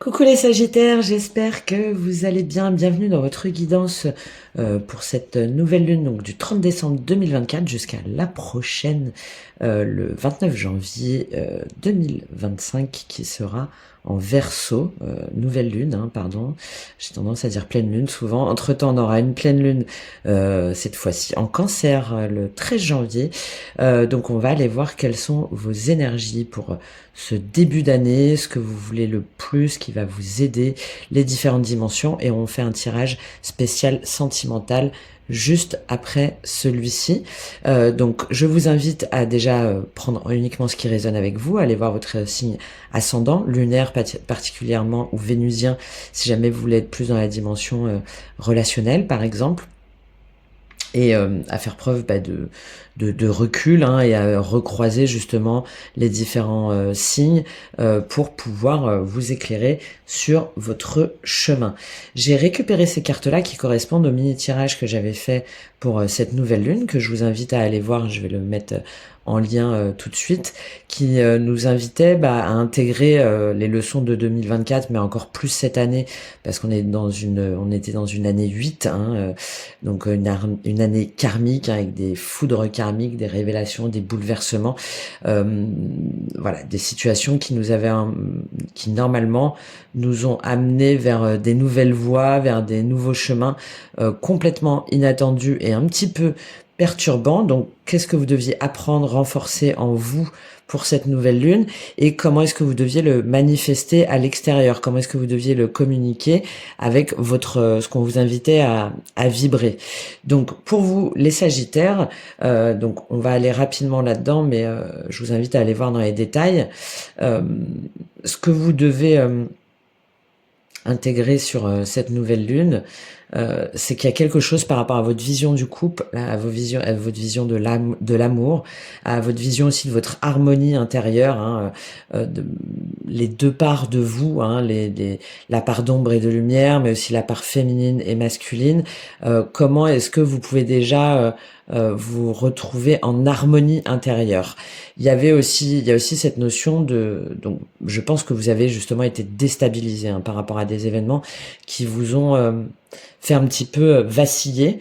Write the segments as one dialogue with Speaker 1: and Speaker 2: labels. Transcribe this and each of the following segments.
Speaker 1: Coucou les Sagittaires, j'espère que vous allez bien. Bienvenue dans votre guidance pour cette nouvelle lune, donc du 30 décembre 2024 jusqu'à la prochaine, le 29 janvier 2025, qui sera en Verseau, nouvelle lune, pardon. J'ai tendance à dire pleine lune souvent. Entre-temps, on aura une pleine lune cette fois-ci en Cancer le 13 janvier. Donc on va aller voir quelles sont vos énergies pour ce début d'année, ce que vous voulez le plus, qui va vous aider, les différentes dimensions, et on fait un tirage spécial sentimental juste après celui-ci. Donc je vous invite à déjà prendre uniquement ce qui résonne avec vous, aller voir votre signe ascendant, lunaire particulièrement, ou vénusien, si jamais vous voulez être plus dans la dimension relationnelle par exemple, et à faire preuve de recul, et à recroiser justement les différents signes pour pouvoir vous éclairer sur votre chemin. J'ai récupéré ces cartes-là qui correspondent au mini-tirage que j'avais fait pour cette nouvelle lune, que je vous invite à aller voir. Je vais le mettre en lien tout de suite, qui nous invitait à intégrer les leçons de 2024, mais encore plus cette année, parce qu'on est on était dans une année 8, donc une année karmique, avec des foudres karmiques, des révélations, des bouleversements, voilà, des situations qui nous avaient, qui normalement nous ont amenés vers des nouvelles voies, vers des nouveaux chemins complètement inattendus et un petit peu perturbant. Donc, qu'est-ce que vous deviez apprendre, renforcer en vous pour cette nouvelle lune, et comment est-ce que vous deviez le manifester à l'extérieur, comment est-ce que vous deviez le communiquer avec votre ce qu'on vous invitait à vibrer. Donc, pour vous, les Sagittaires, donc on va aller rapidement là-dedans, mais je vous invite à aller voir dans les détails. Ce que vous devez intégrer sur cette nouvelle lune, c'est qu'il y a quelque chose par rapport à votre vision du couple, à votre vision de l'amour, à votre vision aussi de votre harmonie intérieure, les deux parts de vous, la part d'ombre et de lumière, mais aussi la part féminine et masculine. Comment est-ce que vous pouvez déjà vous retrouver en harmonie intérieure? Il y a aussi cette notion donc je pense que vous avez justement été déstabilisé par rapport à des événements qui vous ont fait un petit peu vaciller,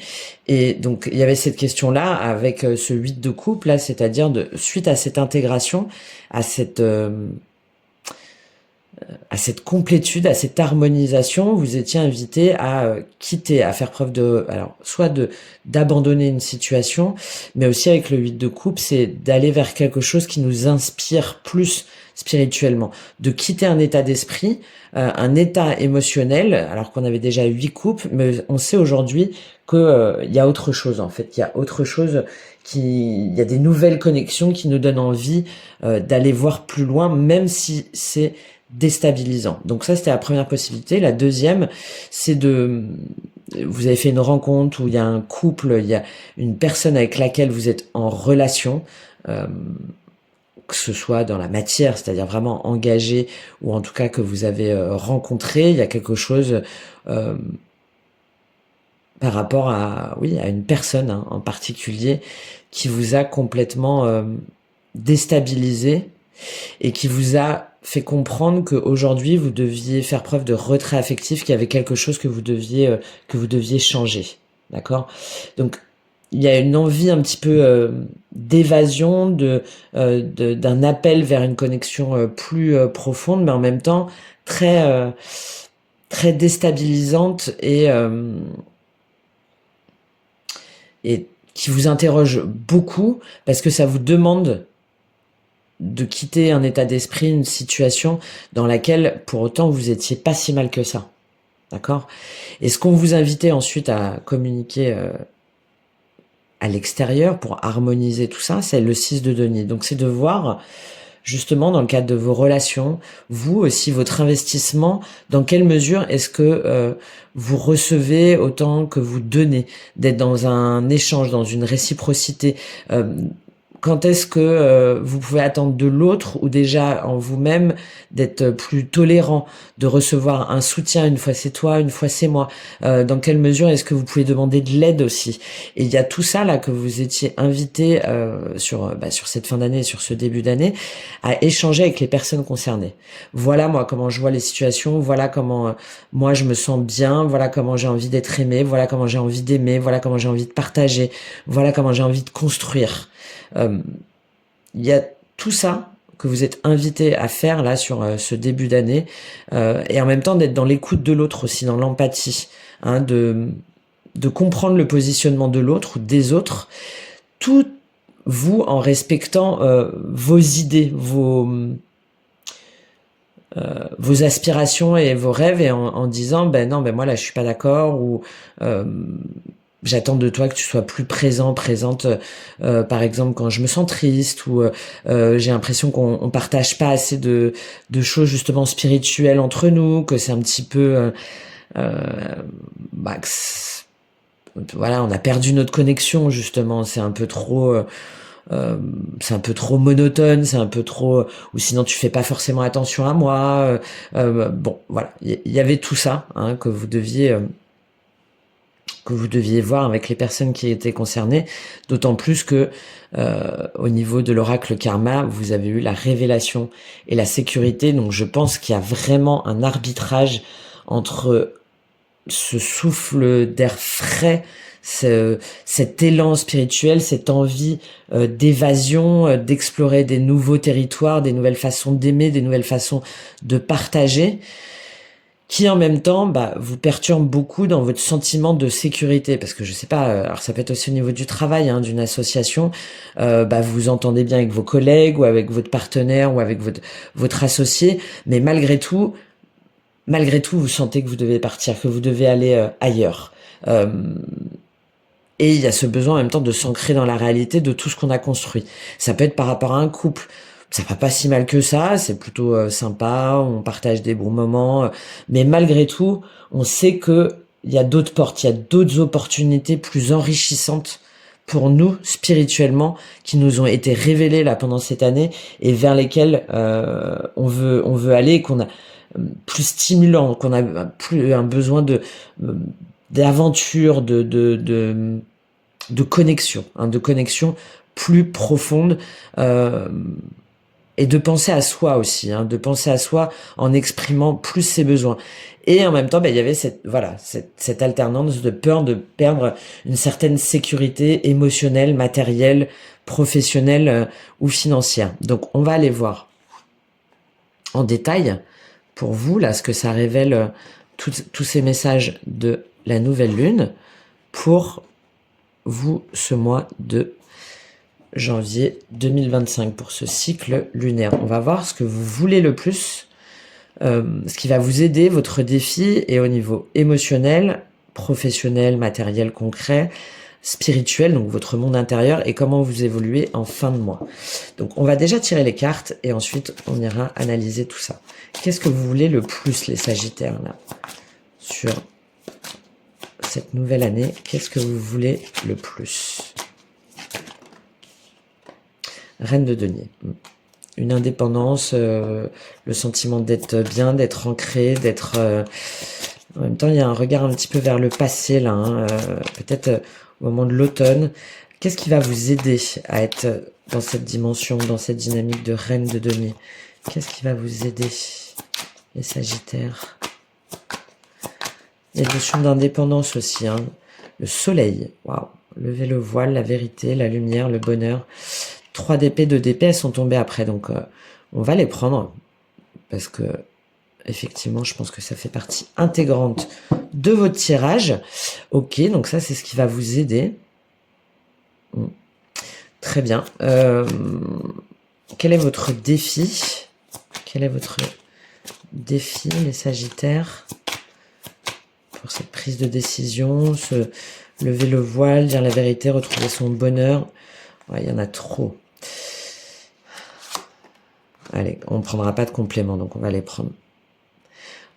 Speaker 1: et donc il y avait cette question-là avec ce 8 de coupe là, c'est-à-dire suite à cette intégration, à cette complétude, à cette harmonisation, vous étiez invité à quitter, à faire preuve soit d'abandonner une situation, mais aussi avec le 8 de coupe, c'est d'aller vers quelque chose qui nous inspire plus spirituellement, de quitter un état d'esprit, un état émotionnel, alors qu'on avait déjà 8 coupes, mais on sait aujourd'hui que il y a autre chose en fait, il y a autre chose, il y a des nouvelles connexions qui nous donnent envie d'aller voir plus loin, même si c'est déstabilisant. Donc ça, c'était la première possibilité. La deuxième, c'est vous avez fait une rencontre où il y a un couple, il y a une personne avec laquelle vous êtes en relation, que ce soit dans la matière, c'est-à-dire vraiment engagé, ou en tout cas que vous avez rencontré. Il y a quelque chose par rapport à une personne en particulier qui vous a complètement déstabilisé, et qui vous a fait comprendre qu'aujourd'hui vous deviez faire preuve de retrait affectif, qu'il y avait quelque chose que vous deviez changer, d'accord? Donc il y a une envie un petit peu d'évasion, d'un appel vers une connexion plus profonde, mais en même temps très très déstabilisante, et qui vous interroge beaucoup, parce que ça vous demande de quitter un état d'esprit, une situation dans laquelle, pour autant, vous étiez pas si mal que ça. D'accord? Et ce qu'on vous invitait ensuite à communiquer à l'extérieur pour harmoniser tout ça, c'est le 6 de denier. Donc c'est de voir, justement, dans le cadre de vos relations, vous aussi, votre investissement, dans quelle mesure est-ce que vous recevez autant que vous donnez, d'être dans un échange, dans une réciprocité, quand est-ce que vous pouvez attendre de l'autre, ou déjà en vous-même d'être plus tolérant, de recevoir un soutien, une fois c'est toi, une fois c'est moi. Dans quelle mesure est-ce que vous pouvez demander de l'aide aussi? Et il y a tout ça là que vous étiez invité sur cette fin d'année, sur ce début d'année, à échanger avec les personnes concernées. Voilà moi comment je vois les situations, voilà comment moi je me sens bien, voilà comment j'ai envie d'être aimé, voilà comment j'ai envie d'aimer, voilà comment j'ai envie de partager, voilà comment j'ai envie de construire. Il y a tout ça que vous êtes invité à faire là sur ce début d'année, et en même temps d'être dans l'écoute de l'autre aussi, dans l'empathie, hein, de comprendre le positionnement de l'autre ou des autres, tout vous en respectant vos idées, vos aspirations et vos rêves, et en disant ben non, ben moi là je suis pas d'accord, ou j'attends de toi que tu sois plus présente, par exemple quand je me sens triste, ou j'ai l'impression qu'on partage pas assez de choses justement spirituelles entre nous, que c'est un petit peu voilà, on a perdu notre connexion justement, c'est un peu trop monotone, c'est un peu trop, ou sinon tu fais pas forcément attention à moi. Bon, voilà, il y avait tout ça hein, que vous deviez voir avec les personnes qui étaient concernées, d'autant plus que au niveau de l'oracle karma, vous avez eu la révélation et la sécurité, donc je pense qu'il y a vraiment un arbitrage entre ce souffle d'air frais, cet élan spirituel, cette envie d'évasion, d'explorer des nouveaux territoires, des nouvelles façons d'aimer, des nouvelles façons de partager, qui en même temps vous perturbe beaucoup dans votre sentiment de sécurité, parce que je sais pas, alors ça peut être aussi au niveau du travail, hein, d'une association, vous vous entendez bien avec vos collègues ou avec votre partenaire ou avec votre associé, mais malgré tout, vous sentez que vous devez partir, que vous devez aller ailleurs. Et il y a ce besoin en même temps de s'ancrer dans la réalité de tout ce qu'on a construit. Ça peut être par rapport à un couple. Ça va pas si mal que ça, c'est plutôt sympa, on partage des bons moments, mais malgré tout, on sait que il y a d'autres portes, il y a d'autres opportunités plus enrichissantes pour nous spirituellement, qui nous ont été révélées là pendant cette année, et vers lesquelles on veut aller, qu'on a plus stimulant, qu'on a plus un besoin d'aventure, de connexion, hein, de connexion plus profonde, et de penser à soi aussi, hein, de penser à soi en exprimant plus ses besoins. Et en même temps, il y avait cette alternance de peur de perdre une certaine sécurité émotionnelle, matérielle, professionnelle ou financière. Donc on va aller voir en détail pour vous là ce que ça révèle, tous ces messages de la nouvelle lune pour vous ce mois de janvier 2025, pour ce cycle lunaire. On va voir ce que vous voulez le plus, ce qui va vous aider, votre défi, et au niveau émotionnel, professionnel, matériel, concret, spirituel, donc votre monde intérieur, et comment vous évoluez en fin de mois. Donc on va déjà tirer les cartes et ensuite on ira analyser tout ça. Qu'est-ce que vous voulez le plus, les Sagittaires, là, sur cette nouvelle année? Qu'est-ce que vous voulez le plus? Reine de denier. Une indépendance, le sentiment d'être bien, d'être ancré, d'être... en même temps, il y a un regard un petit peu vers le passé, là, hein, peut-être au moment de l'automne. Qu'est-ce qui va vous aider à être dans cette dimension, dans cette dynamique de reine de denier? Qu'est-ce qui va vous aider, les Sagittaires? Il y a une notion d'indépendance aussi, hein. Le soleil, waouh, lever le voile, la vérité, la lumière, le bonheur. 3 d'épée, 2 d'épée, elles sont tombées après, donc on va les prendre, parce que effectivement, je pense que ça fait partie intégrante de votre tirage. Ok, donc ça, c'est ce qui va vous aider. Très bien. Quel est votre défi? Quel est votre défi, les Sagittaires, pour cette prise de décision, se lever le voile, dire la vérité, retrouver son bonheur? Ouais, il y en a trop. Allez, on ne prendra pas de complément, donc on va les prendre.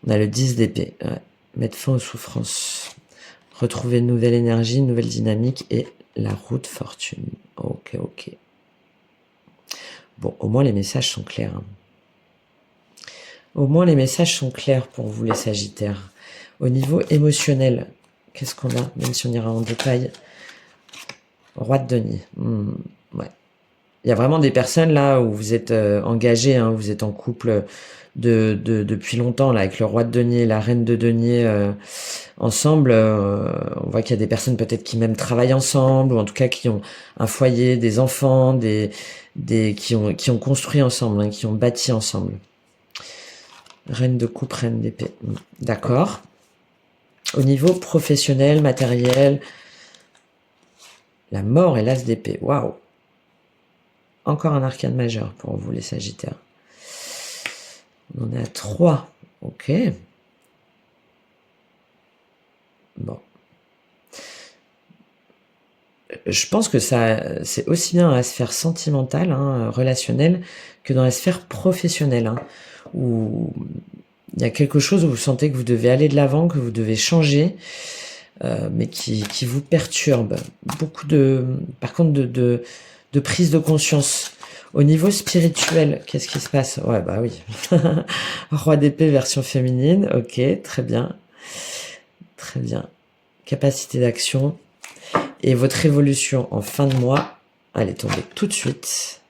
Speaker 1: On a le 10 d'épée. Ouais. Mettre fin aux souffrances. Retrouver une nouvelle énergie, une nouvelle dynamique, et la route fortune. Ok, ok. Bon, au moins les messages sont clairs. Hein. Au moins les messages sont clairs pour vous les Sagittaires. Au niveau émotionnel, qu'est-ce qu'on a? Même si on ira en détail. Roi de denier. Ouais. Il y a vraiment des personnes là où vous êtes engagés, hein, vous êtes en couple depuis longtemps là, avec le roi de denier, la reine de denier ensemble. On voit qu'il y a des personnes peut-être qui même travaillent ensemble, ou en tout cas qui ont un foyer, des enfants, qui ont construit ensemble, hein, qui ont bâti ensemble. Reine de coupe, reine d'épée. D'accord. Au niveau professionnel, matériel, la mort et l'as d'épée. Waouh. Encore un arcane majeur pour vous les Sagittaires. On en est à 3. Ok. Bon. Je pense que ça, c'est aussi bien dans la sphère sentimentale, hein, relationnelle, que dans la sphère professionnelle, hein, où il y a quelque chose où vous sentez que vous devez aller de l'avant, que vous devez changer, mais qui vous perturbe. Beaucoup par contre, de prise de conscience. Au niveau spirituel, qu'est-ce qui se passe? Ouais, bah oui. Roi d'épée version féminine. Ok, très bien. Très bien. Capacité d'action. Et votre évolution en fin de mois, elle est tombée tout de suite.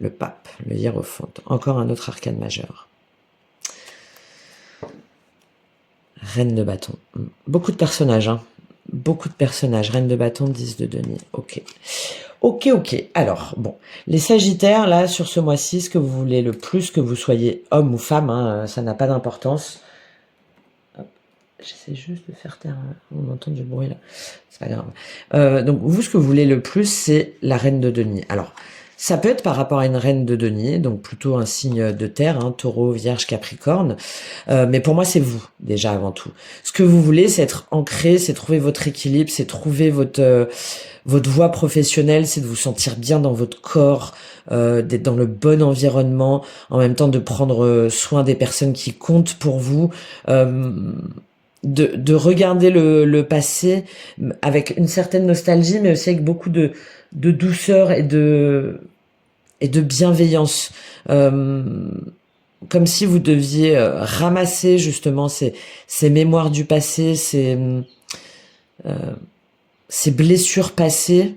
Speaker 1: Le pape, le hiérophante. Encore un autre arcane majeur. Reine de bâton. Beaucoup de personnages, hein. Beaucoup de personnages. Reine de bâton, 10 de denier. Ok. Ok. Alors, bon. Les Sagittaires, là, sur ce mois-ci, ce que vous voulez le plus, que vous soyez homme ou femme, hein, ça n'a pas d'importance. J'essaie juste de faire taire. On entend du bruit, là. C'est pas grave. Donc, vous, ce que vous voulez le plus, c'est la reine de denier. Alors, ça peut être par rapport à une reine de denier, donc plutôt un signe de terre, hein, taureau, vierge, capricorne. Mais pour moi, c'est vous, déjà, avant tout. Ce que vous voulez, c'est être ancré, c'est trouver votre équilibre, c'est trouver votre voie professionnelle, c'est de vous sentir bien dans votre corps, d'être dans le bon environnement, en même temps de prendre soin des personnes qui comptent pour vous, de regarder le passé avec une certaine nostalgie, mais aussi avec beaucoup de douceur et de bienveillance. Comme si vous deviez ramasser justement ces mémoires du passé, ces blessures passées.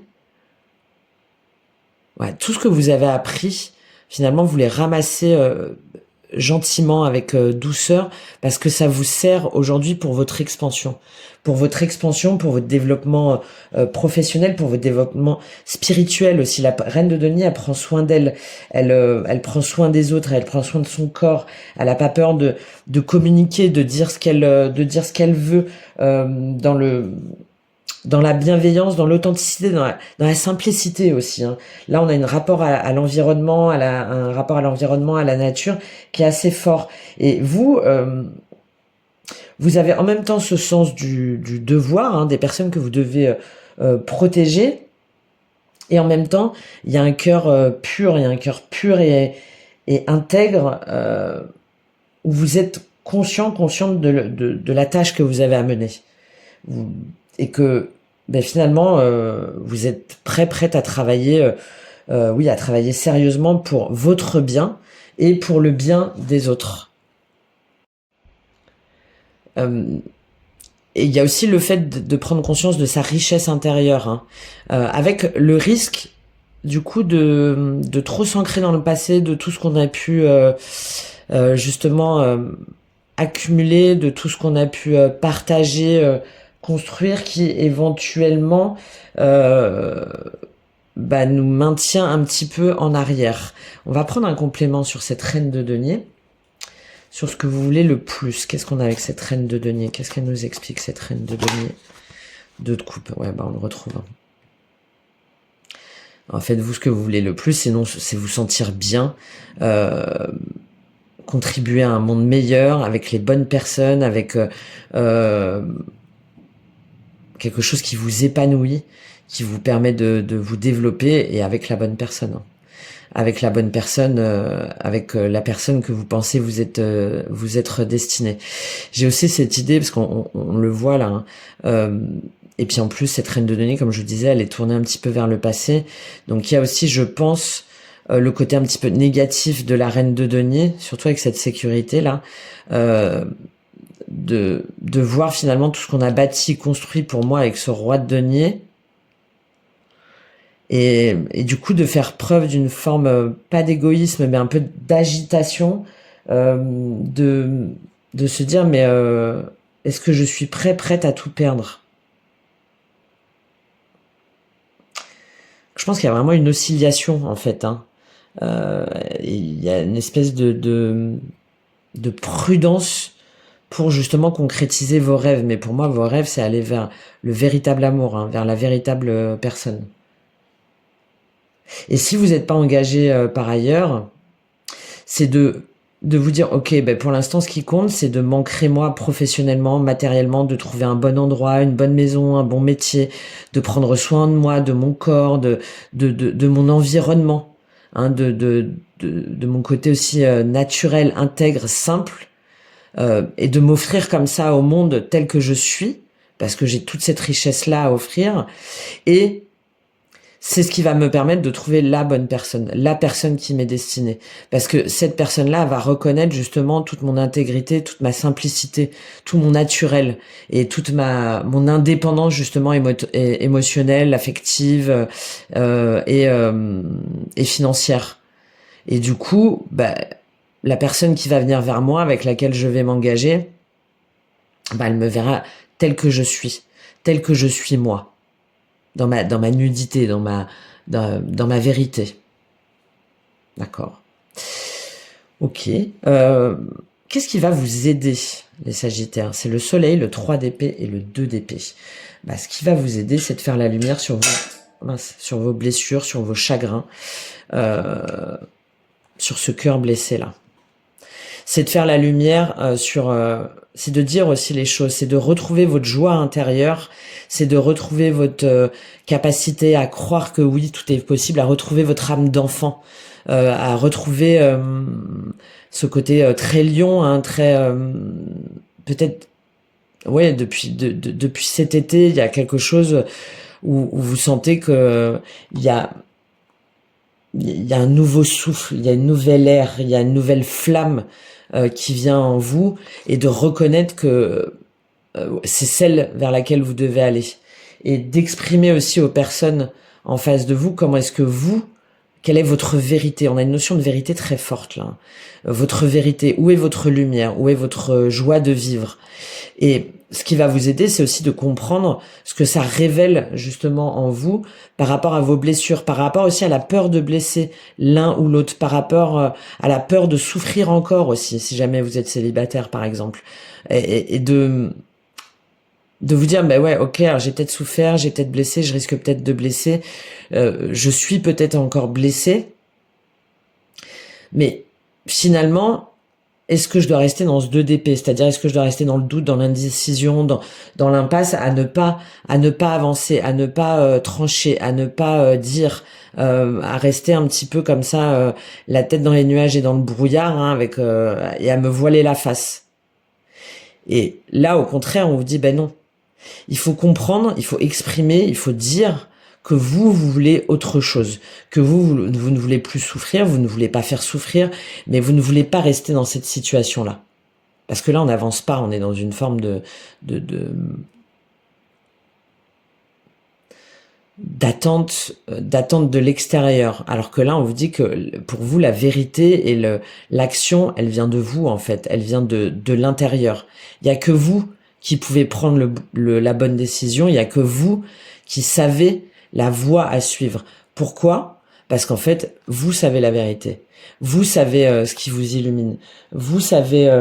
Speaker 1: Ouais, tout ce que vous avez appris, finalement, vous les ramassez gentiment, avec douceur, parce que ça vous sert aujourd'hui pour votre expansion. Pour votre expansion, pour votre développement professionnel, pour votre développement spirituel aussi. La reine de denier, elle prend soin d'elle, elle prend soin des autres, elle prend soin de son corps, elle a pas peur de communiquer, de dire ce qu'elle veut dans la bienveillance, dans l'authenticité, dans la simplicité aussi. Hein. Là, on a un rapport à l'environnement, un rapport à l'environnement, à la nature, qui est assez fort. Et vous, vous avez en même temps ce sens du devoir, hein, des personnes que vous devez protéger, et en même temps, il y a un cœur pur, et intègre, où vous êtes consciente de la tâche que vous avez à mener. Et que finalement vous êtes prête à travailler, à travailler sérieusement pour votre bien et pour le bien des autres. Et il y a aussi le fait de prendre conscience de sa richesse intérieure, hein, avec le risque du coup de trop s'ancrer dans le passé, de tout ce qu'on a pu justement accumuler, de tout ce qu'on a pu partager, construire, qui éventuellement nous maintient un petit peu en arrière. On va prendre un complément sur cette reine de denier, sur ce que vous voulez le plus. Qu'est-ce qu'on a avec cette reine de denier? Qu'est-ce qu'elle nous explique, cette reine de denier? Deux de coupe, ouais, on le retrouve. En fait, vous, ce que vous voulez le plus, c'est vous sentir bien, contribuer à un monde meilleur, avec les bonnes personnes, avec quelque chose qui vous épanouit, qui vous permet de vous développer, et avec la bonne personne. Hein. Avec la bonne personne, avec la personne que vous pensez vous être destiné. J'ai aussi cette idée, parce qu'on le voit là, hein, et puis en plus, cette reine de denier, comme je vous disais, elle est tournée un petit peu vers le passé. Donc il y a aussi, je pense, le côté un petit peu négatif de la reine de denier, surtout avec cette sécurité là, de voir finalement tout ce qu'on a bâti, construit pour moi avec ce roi de denier, et du coup de faire preuve d'une forme pas d'égoïsme mais un peu d'agitation, de se dire mais est-ce que je suis prête à tout perdre? Je pense qu'il y a vraiment une oscillation en fait, hein. Il y a une espèce de prudence pour justement concrétiser vos rêves. Mais pour moi, vos rêves, c'est aller vers le véritable amour, hein, vers la véritable personne. Et si vous n'êtes pas engagé par ailleurs, c'est de vous dire, ok, ben pour l'instant, ce qui compte, c'est de m'ancrer moi professionnellement, matériellement, de trouver un bon endroit, une bonne maison, un bon métier, de prendre soin de moi, de mon corps, de mon environnement, hein, de mon côté aussi naturel, intègre, simple, et de m'offrir comme ça au monde tel que je suis, parce que j'ai toute cette richesse-là à offrir, et c'est ce qui va me permettre de trouver la bonne personne, la personne qui m'est destinée. Parce que cette personne-là va reconnaître justement toute mon intégrité, toute ma simplicité, tout mon naturel et toute mon indépendance justement émotionnelle, affective et financière. Et du coup, bah, la personne qui va venir vers moi, avec laquelle je vais m'engager, bah, elle me verra telle que je suis moi. Dans ma nudité, dans ma vérité. D'accord. Ok. Qu'est-ce qui va vous aider, les Sagittaires? C'est le soleil, le 3 d'épée et le 2 d'épée. Bah, ce qui va vous aider, c'est de faire la lumière sur vos blessures, sur vos chagrins, sur ce cœur blessé là. C'est de faire la lumière c'est de dire aussi les choses, c'est de retrouver votre joie intérieure, c'est de retrouver votre capacité à croire que oui, tout est possible, à retrouver votre âme d'enfant, à retrouver ce côté très lion, hein, très peut-être, ouais, depuis cet été, il y a quelque chose où vous sentez que il y a un nouveau souffle, il y a une nouvelle ère, il y a une nouvelle flamme qui vient en vous, et de reconnaître que c'est celle vers laquelle vous devez aller, et d'exprimer aussi aux personnes en face de vous comment est-ce que quelle est votre vérité. On a une notion de vérité très forte là. Votre vérité, où est votre lumière, où est votre joie de vivre. Et ce qui va vous aider, c'est aussi de comprendre ce que ça révèle justement en vous par rapport à vos blessures, par rapport aussi à la peur de blesser l'un ou l'autre, par rapport à la peur de souffrir encore aussi, si jamais vous êtes célibataire par exemple. Et de vous dire, bah ouais, ok, alors j'ai peut-être souffert, j'ai peut-être blessé, je risque peut-être de blesser, je suis peut-être encore blessé, mais finalement, est-ce que je dois rester dans ce 2 d'épée? C'est-à-dire, est-ce que je dois rester dans le doute, dans l'indécision, dans l'impasse, à ne pas avancer, à ne pas trancher, à ne pas dire, à rester un petit peu comme ça, la tête dans les nuages et dans le brouillard, hein, et à me voiler la face. Et là, au contraire, on vous dit, ben non. Il faut comprendre, il faut exprimer, il faut dire que vous voulez autre chose, que vous ne voulez plus souffrir, vous ne voulez pas faire souffrir, mais vous ne voulez pas rester dans cette situation-là. Parce que là, on n'avance pas, on est dans une forme d'attente de l'extérieur. Alors que là, on vous dit que pour vous, la vérité et l'action, elle vient de vous, en fait. Elle vient de l'intérieur. Il n'y a que vous qui pouvez prendre la bonne décision. Il n'y a que vous qui savez la voie à suivre. Pourquoi? Parce qu'en fait, vous savez la vérité. Vous savez ce qui vous illumine. Vous savez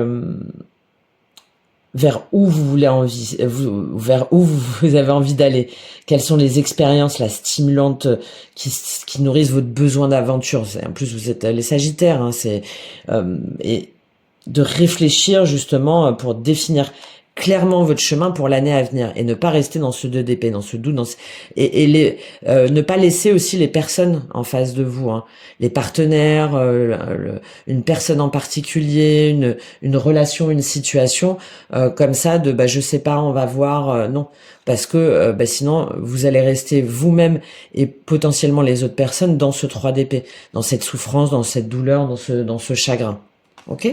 Speaker 1: vers où vers où vous avez envie d'aller. Quelles sont les expériences stimulantes qui nourrissent votre besoin d'aventure. En plus, vous êtes les Sagittaires, hein, et de réfléchir justement pour définir clairement votre chemin pour l'année à venir et ne pas rester dans ce 2 d'épée, dans ce doute, ne pas laisser aussi les personnes en face de vous, hein, les partenaires, une personne en particulier, une relation, une situation comme ça de je sais pas, on va voir, non, parce que sinon vous allez rester vous-même et potentiellement les autres personnes dans ce 3 d'épée, dans cette souffrance, dans cette douleur, dans ce chagrin. Ok?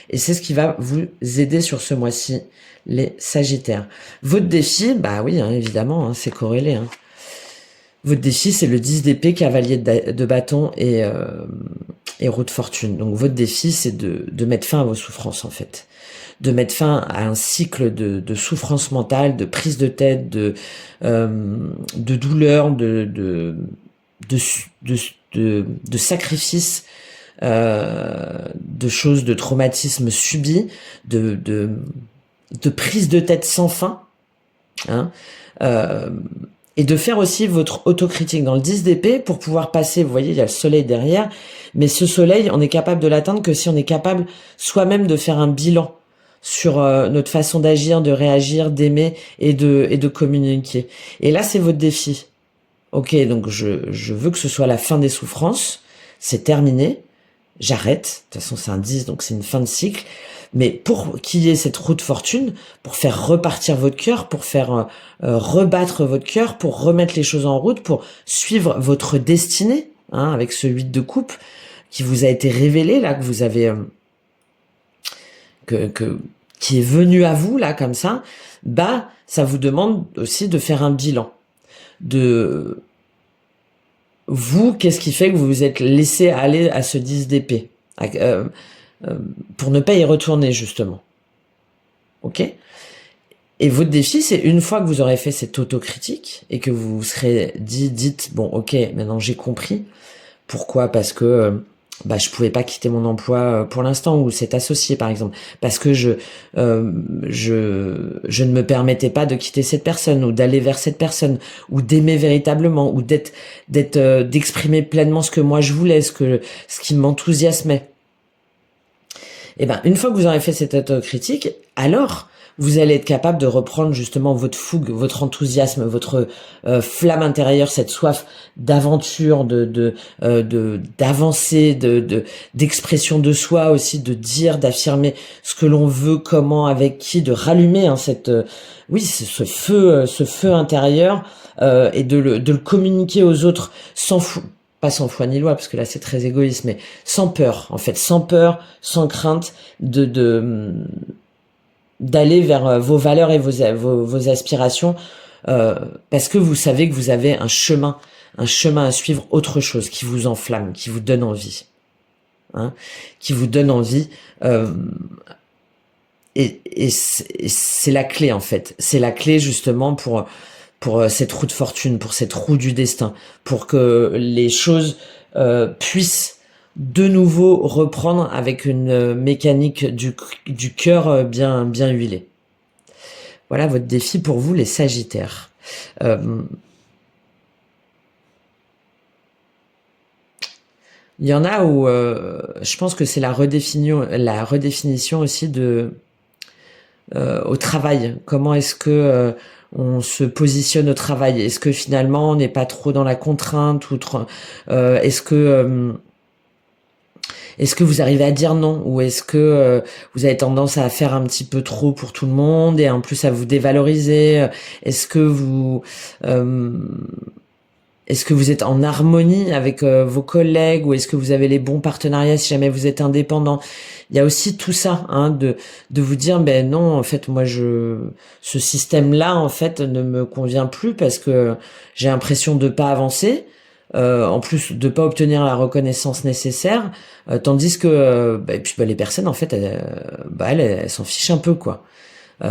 Speaker 1: Et c'est ce qui va vous aider sur ce mois-ci, les Sagittaires. Votre défi, oui, hein, évidemment, hein, c'est corrélé. Hein. Votre défi, c'est le 10 d'épée, cavalier de bâton et roue de fortune. Donc votre défi, c'est de mettre fin à vos souffrances, en fait. De mettre fin à un cycle de souffrance mentale, de prise de tête, de douleur, de sacrifices, de choses, de traumatismes subis, de prise de tête sans fin, hein, et de faire aussi votre autocritique dans le 10 d'épée pour pouvoir passer, vous voyez, il y a le soleil derrière, mais ce soleil, on est capable de l'atteindre que si on est capable soi-même de faire un bilan sur notre façon d'agir, de réagir, d'aimer et de communiquer. Et là, c'est votre défi. Ok, donc je veux que ce soit la fin des souffrances, c'est terminé, j'arrête, de toute façon c'est un 10, donc c'est une fin de cycle, mais pour qu'il y ait cette roue de fortune, pour faire repartir votre cœur, pour faire rebattre votre cœur, pour remettre les choses en route, pour suivre votre destinée, hein, avec ce 8 de coupe qui vous a été révélé, là, que vous avez... qui est venu à vous, là, comme ça, ça vous demande aussi de faire un bilan. De vous, qu'est-ce qui fait que vous vous êtes laissé aller à ce 10 d'épée pour ne pas y retourner, justement. Ok? Et votre défi, c'est une fois que vous aurez fait cette autocritique et que vous vous serez dites, bon, ok, maintenant j'ai compris. Pourquoi? Parce que je pouvais pas quitter mon emploi pour l'instant, ou cet associé par exemple, parce que je ne me permettais pas de quitter cette personne, ou d'aller vers cette personne, ou d'aimer véritablement, ou d'exprimer pleinement ce que moi je voulais, ce qui m'enthousiasmait. Et une fois que vous aurez fait cette autocritique, alors vous allez être capable de reprendre justement votre fougue, votre enthousiasme, votre flamme intérieure, cette soif d'aventure, d'avancer, d'expression de soi aussi, de dire, d'affirmer ce que l'on veut, comment, avec qui, de rallumer ce feu intérieur et de le communiquer aux autres pas sans foi ni loi, parce que là c'est très égoïste, mais sans peur, en fait, sans peur, sans crainte d'aller vers vos valeurs et vos aspirations, parce que vous savez que vous avez un chemin à suivre, autre chose qui vous enflamme, qui vous donne envie, hein, qui vous donne envie, et c'est la clé en fait, c'est la clé justement pour cette roue de fortune, pour cette roue du destin, pour que les choses puissent de nouveau reprendre avec une mécanique du cœur bien huilée. Voilà votre défi pour vous, les Sagittaires. Il y en a où je pense que c'est la redéfinition aussi au travail. Comment est-ce que on se positionne au travail? Est-ce que finalement on n'est pas trop dans la contrainte, ou est-ce que vous arrivez à dire non, ou est-ce que vous avez tendance à faire un petit peu trop pour tout le monde et en plus à vous dévaloriser? Est-ce que vous êtes en harmonie avec vos collègues, ou est-ce que vous avez les bons partenariats si jamais vous êtes indépendant? Il y a aussi tout ça, hein, de vous dire, non, en fait, moi, ce système-là, en fait, ne me convient plus parce que j'ai l'impression de pas avancer, en plus de pas obtenir la reconnaissance nécessaire, tandis que, les personnes, en fait, elles s'en fichent un peu, quoi.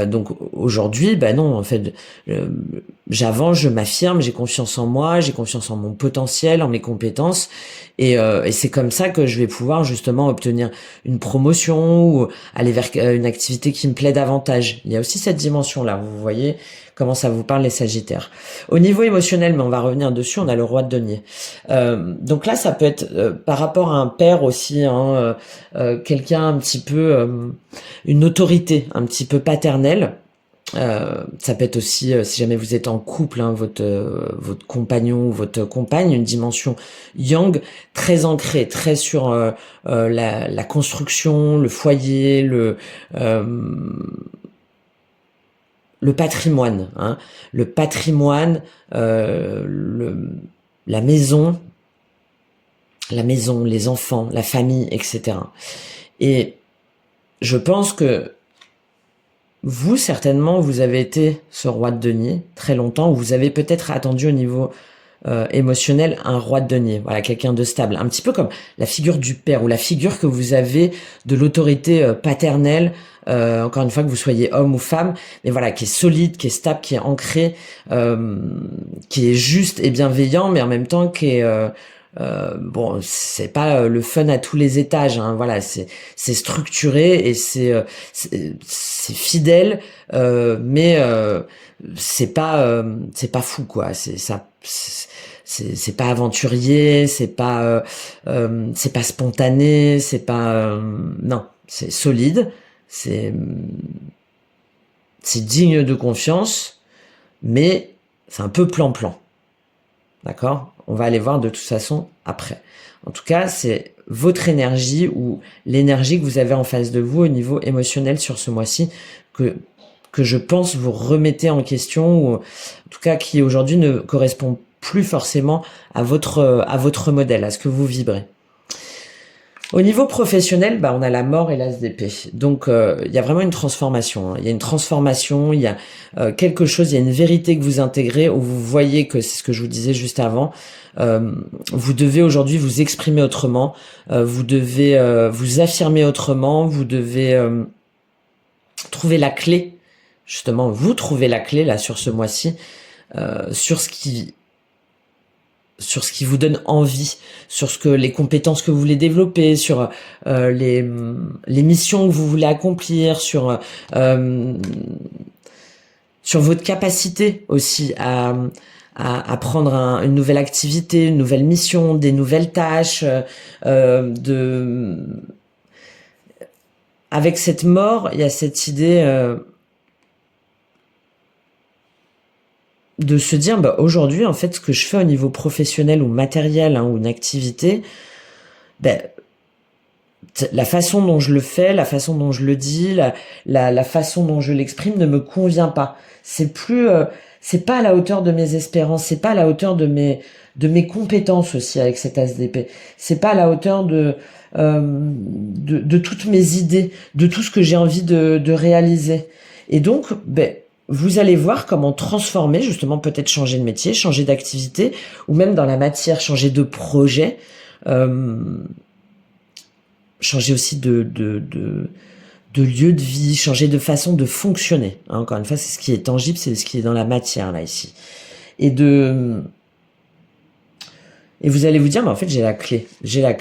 Speaker 1: Donc aujourd'hui, non, en fait, j'avance, je m'affirme, j'ai confiance en moi, j'ai confiance en mon potentiel, en mes compétences, et c'est comme ça que je vais pouvoir justement obtenir une promotion ou aller vers une activité qui me plaît davantage. Il y a aussi cette dimension-là, vous voyez comment ça vous parle, les Sagittaires. Au niveau émotionnel, mais on va revenir dessus, on a le roi de denier. Donc là, ça peut être par rapport à un père aussi, hein, quelqu'un un petit peu, une autorité un petit peu paternelle, Ça peut être aussi, si jamais vous êtes en couple, hein, votre compagnon ou votre compagne, une dimension yang très ancrée, très sur la construction, le foyer, le patrimoine, hein, le patrimoine, la maison, les enfants, la famille, etc. Et je pense que vous, certainement, vous avez été ce roi de denier très longtemps, ou vous avez peut-être attendu au niveau émotionnel un roi de denier, voilà, quelqu'un de stable, un petit peu comme la figure du père ou la figure que vous avez de l'autorité paternelle, encore une fois que vous soyez homme ou femme, mais voilà, qui est solide, qui est stable, qui est ancré, qui est juste et bienveillant, mais en même temps qui est bon, c'est pas le fun à tous les étages, hein, voilà, c'est structuré et c'est fidèle, mais c'est pas fou quoi, c'est pas aventurier, c'est pas spontané, c'est pas non, c'est solide, c'est digne de confiance, mais c'est un peu plan-plan. D'accord? On va aller voir de toute façon après. En tout cas, c'est votre énergie ou l'énergie que vous avez en face de vous au niveau émotionnel sur ce mois-ci que je pense vous remettez en question, ou en tout cas qui aujourd'hui ne correspond plus forcément à votre modèle, à ce que vous vibrez. Au niveau professionnel, bah, on a la mort et l'as d'épée. Donc, il y a vraiment une transformation. Hein. Il y a une transformation, il y a quelque chose, il y a une vérité que vous intégrez, où vous voyez que, c'est ce que je vous disais juste avant, vous devez aujourd'hui vous exprimer autrement, vous devez vous affirmer autrement, vous devez trouver la clé, justement, vous trouvez la clé, là, sur ce mois-ci, sur ce qui vous donne envie, sur les compétences que vous voulez développer, sur les missions que vous voulez accomplir, sur votre capacité aussi à prendre une nouvelle activité, une nouvelle mission, des nouvelles tâches, avec cette mort, il y a cette idée de se dire, bah, aujourd'hui, en fait, ce que je fais au niveau professionnel ou matériel, hein, ou une activité, ben, la façon dont je le fais, la façon dont je le dis, la façon dont je l'exprime ne me convient pas. C'est plus, c'est pas à la hauteur de mes espérances, c'est pas à la hauteur de mes compétences aussi avec cet as d'épée. C'est pas à la hauteur de toutes mes idées, de tout ce que j'ai envie de réaliser. Et donc, ben, vous allez voir comment transformer, justement, peut-être changer de métier, changer d'activité, ou même dans la matière, changer de projet, changer aussi de lieu de vie, changer de façon de fonctionner. Hein, encore une fois, c'est ce qui est tangible, c'est ce qui est dans la matière, là, ici. Et vous allez vous dire, mais en fait, j'ai la clé, j'ai la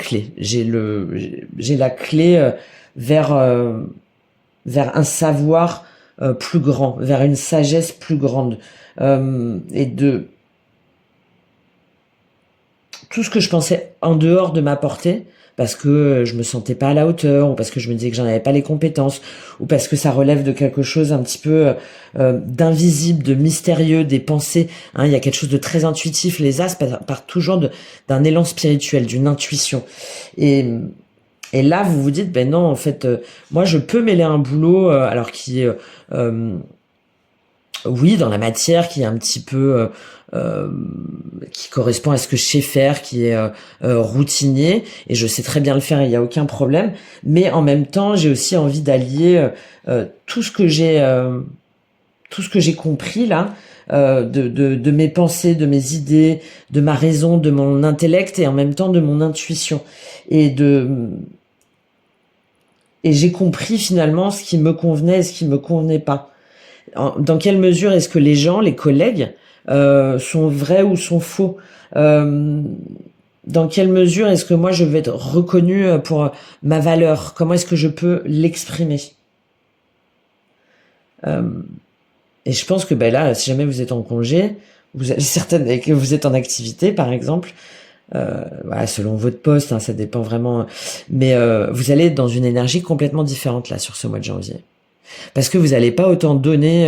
Speaker 1: clé vers un savoir plus grand, vers une sagesse plus grande, et de tout ce que je pensais en dehors de ma portée, parce que je me sentais pas à la hauteur, ou parce que je me disais que j'en avais pas les compétences, ou parce que ça relève de quelque chose un petit peu d'invisible, de mystérieux, des pensées. Hein, il y a quelque chose de très intuitif. Les as partent toujours d'un élan spirituel, d'une intuition. Et là, vous vous dites, ben non, en fait, moi, je peux mêler un boulot, alors qui est, oui, dans la matière, qui est un petit peu, qui correspond à ce que je sais faire, qui est routinier, et je sais très bien le faire, il n'y a aucun problème. Mais en même temps, j'ai aussi envie d'allier tout ce que j'ai compris là, de mes pensées, de mes idées, de ma raison, de mon intellect, et en même temps de mon intuition. Et j'ai compris finalement ce qui me convenait et ce qui me convenait pas. Dans quelle mesure est-ce que les gens, les collègues, sont vrais ou sont faux? Dans quelle mesure est-ce que moi je vais être reconnue pour ma valeur? Comment est-ce que je peux l'exprimer? Et je pense que ben là, si jamais vous êtes en congé, vous avez et que vous êtes en activité, par exemple, voilà, selon votre poste, hein, ça dépend vraiment, mais vous allez être dans une énergie complètement différente là sur ce mois de janvier. Parce que vous n'allez pas autant donner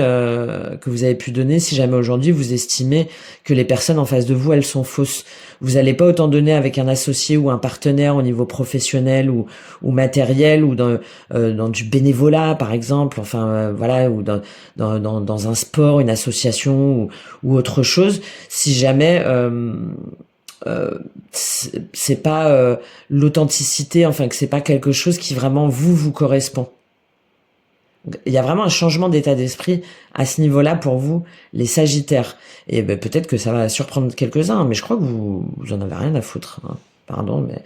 Speaker 1: que vous avez pu donner si jamais aujourd'hui vous estimez que les personnes en face de vous, elles sont fausses. Vous n'allez pas autant donner avec un associé ou un partenaire au niveau professionnel ou matériel ou dans du bénévolat par exemple, enfin voilà, ou dans un sport, une association ou autre chose, si jamais c'est pas l'authenticité, enfin que c'est pas quelque chose qui vraiment vous correspond. Il y a vraiment un changement d'état d'esprit à ce niveau-là pour vous, les Sagittaires. Et ben, peut-être que ça va surprendre quelques-uns, mais je crois que vous en avez rien à foutre, hein. Pardon, mais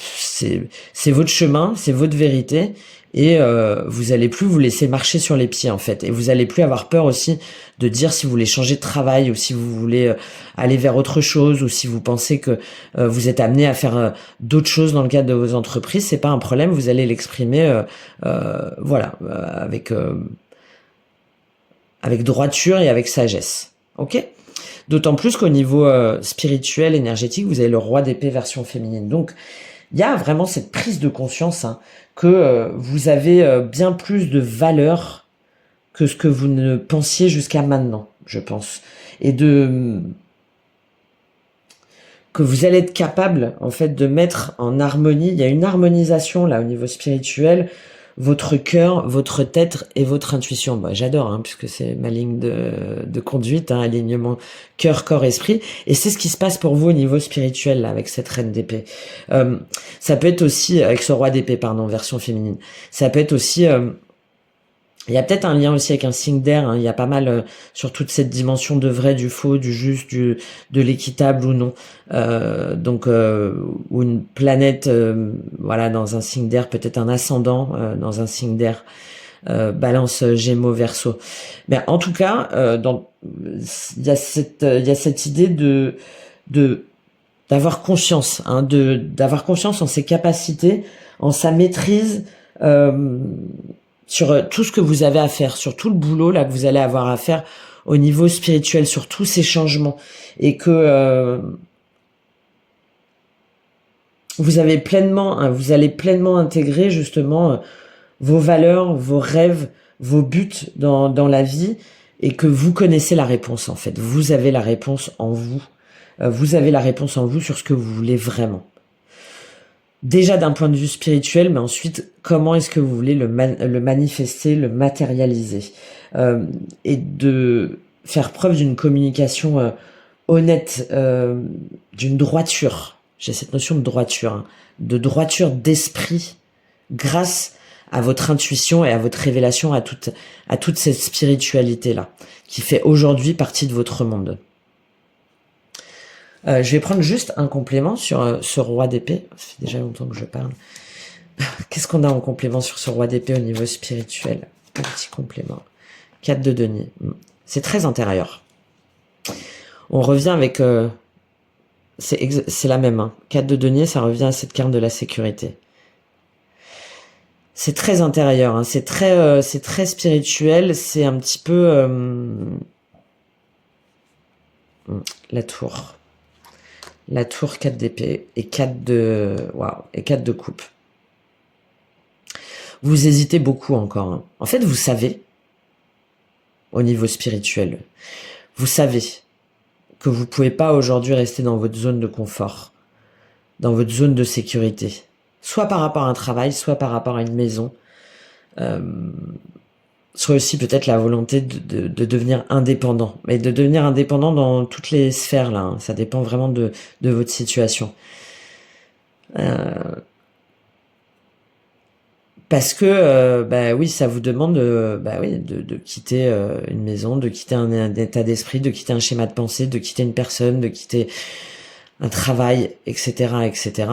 Speaker 1: c'est votre chemin, c'est votre vérité, et vous allez plus vous laisser marcher sur les pieds en fait, et vous allez plus avoir peur aussi de dire si vous voulez changer de travail ou si vous voulez aller vers autre chose ou si vous pensez que vous êtes amené à faire d'autres choses dans le cadre de vos entreprises, c'est pas un problème, vous allez l'exprimer voilà avec droiture et avec sagesse, ok? D'autant plus qu'au niveau spirituel, énergétique, vous avez le roi d'épée version féminine. Donc, il y a vraiment cette prise de conscience hein, que vous avez bien plus de valeur que ce que vous ne pensiez jusqu'à maintenant, je pense. Et que vous allez être capable, en fait, de mettre en harmonie. Il y a une harmonisation, là, au niveau spirituel, votre cœur, votre tête et votre intuition. Bah, j'adore, hein, puisque c'est ma ligne de conduite, hein, alignement cœur, corps, esprit. Et c'est ce qui se passe pour vous au niveau spirituel, là, avec cette reine d'épée. Ça peut être aussi, avec ce roi d'épée, pardon, version féminine. Ça peut être aussi... il y a peut-être un lien aussi avec un signe d'air, hein. Il y a pas mal sur toute cette dimension de vrai, du faux, du juste, de l'équitable ou non. Ou une planète, voilà, dans un signe d'air, peut-être un ascendant dans un signe d'air, Balance, Gémeaux, Verseau. Mais en tout cas, il y a cette idée d'avoir conscience, hein, d'avoir confiance en ses capacités, en sa maîtrise. Sur tout ce que vous avez à faire, sur tout le boulot là que vous allez avoir à faire au niveau spirituel, sur tous ces changements, et que vous allez pleinement intégrer justement vos valeurs, vos rêves, vos buts dans la vie, et que vous connaissez la réponse en fait. Vous avez la réponse en vous. Vous avez la réponse en vous sur ce que vous voulez vraiment. Déjà d'un point de vue spirituel, mais ensuite, comment est-ce que vous voulez le manifester, le matérialiser, et de faire preuve d'une communication honnête, d'une droiture. J'ai cette notion de droiture, hein, de droiture d'esprit, grâce à votre intuition et à votre révélation, à toute cette spiritualité-là, qui fait aujourd'hui partie de votre monde. Je vais prendre juste un complément sur ce roi d'épée. Ça fait déjà longtemps que je parle. Qu'est-ce qu'on a en complément sur ce roi d'épée au niveau spirituel? Un petit complément. 4 de denier. C'est très intérieur. On revient avec... c'est la même. Hein. 4 de denier, ça revient à cette carte de la sécurité. C'est très intérieur. Hein. C'est très spirituel. C'est un petit peu... la tour. La tour, 4 d'épée et 4 de... Waouh, et 4 de coupe. Vous hésitez beaucoup encore. Hein. En fait, vous savez, au niveau spirituel, vous savez que vous pouvez pas aujourd'hui rester dans votre zone de confort, dans votre zone de sécurité. Soit par rapport à un travail, soit par rapport à une maison. Soit aussi peut-être la volonté de devenir indépendant. Mais de devenir indépendant dans toutes les sphères, là. Hein. Ça dépend vraiment de votre situation. Parce que, bah oui, ça vous demande de quitter une maison, de quitter un état d'esprit, de quitter un schéma de pensée, de quitter une personne, de quitter un travail, etc., etc.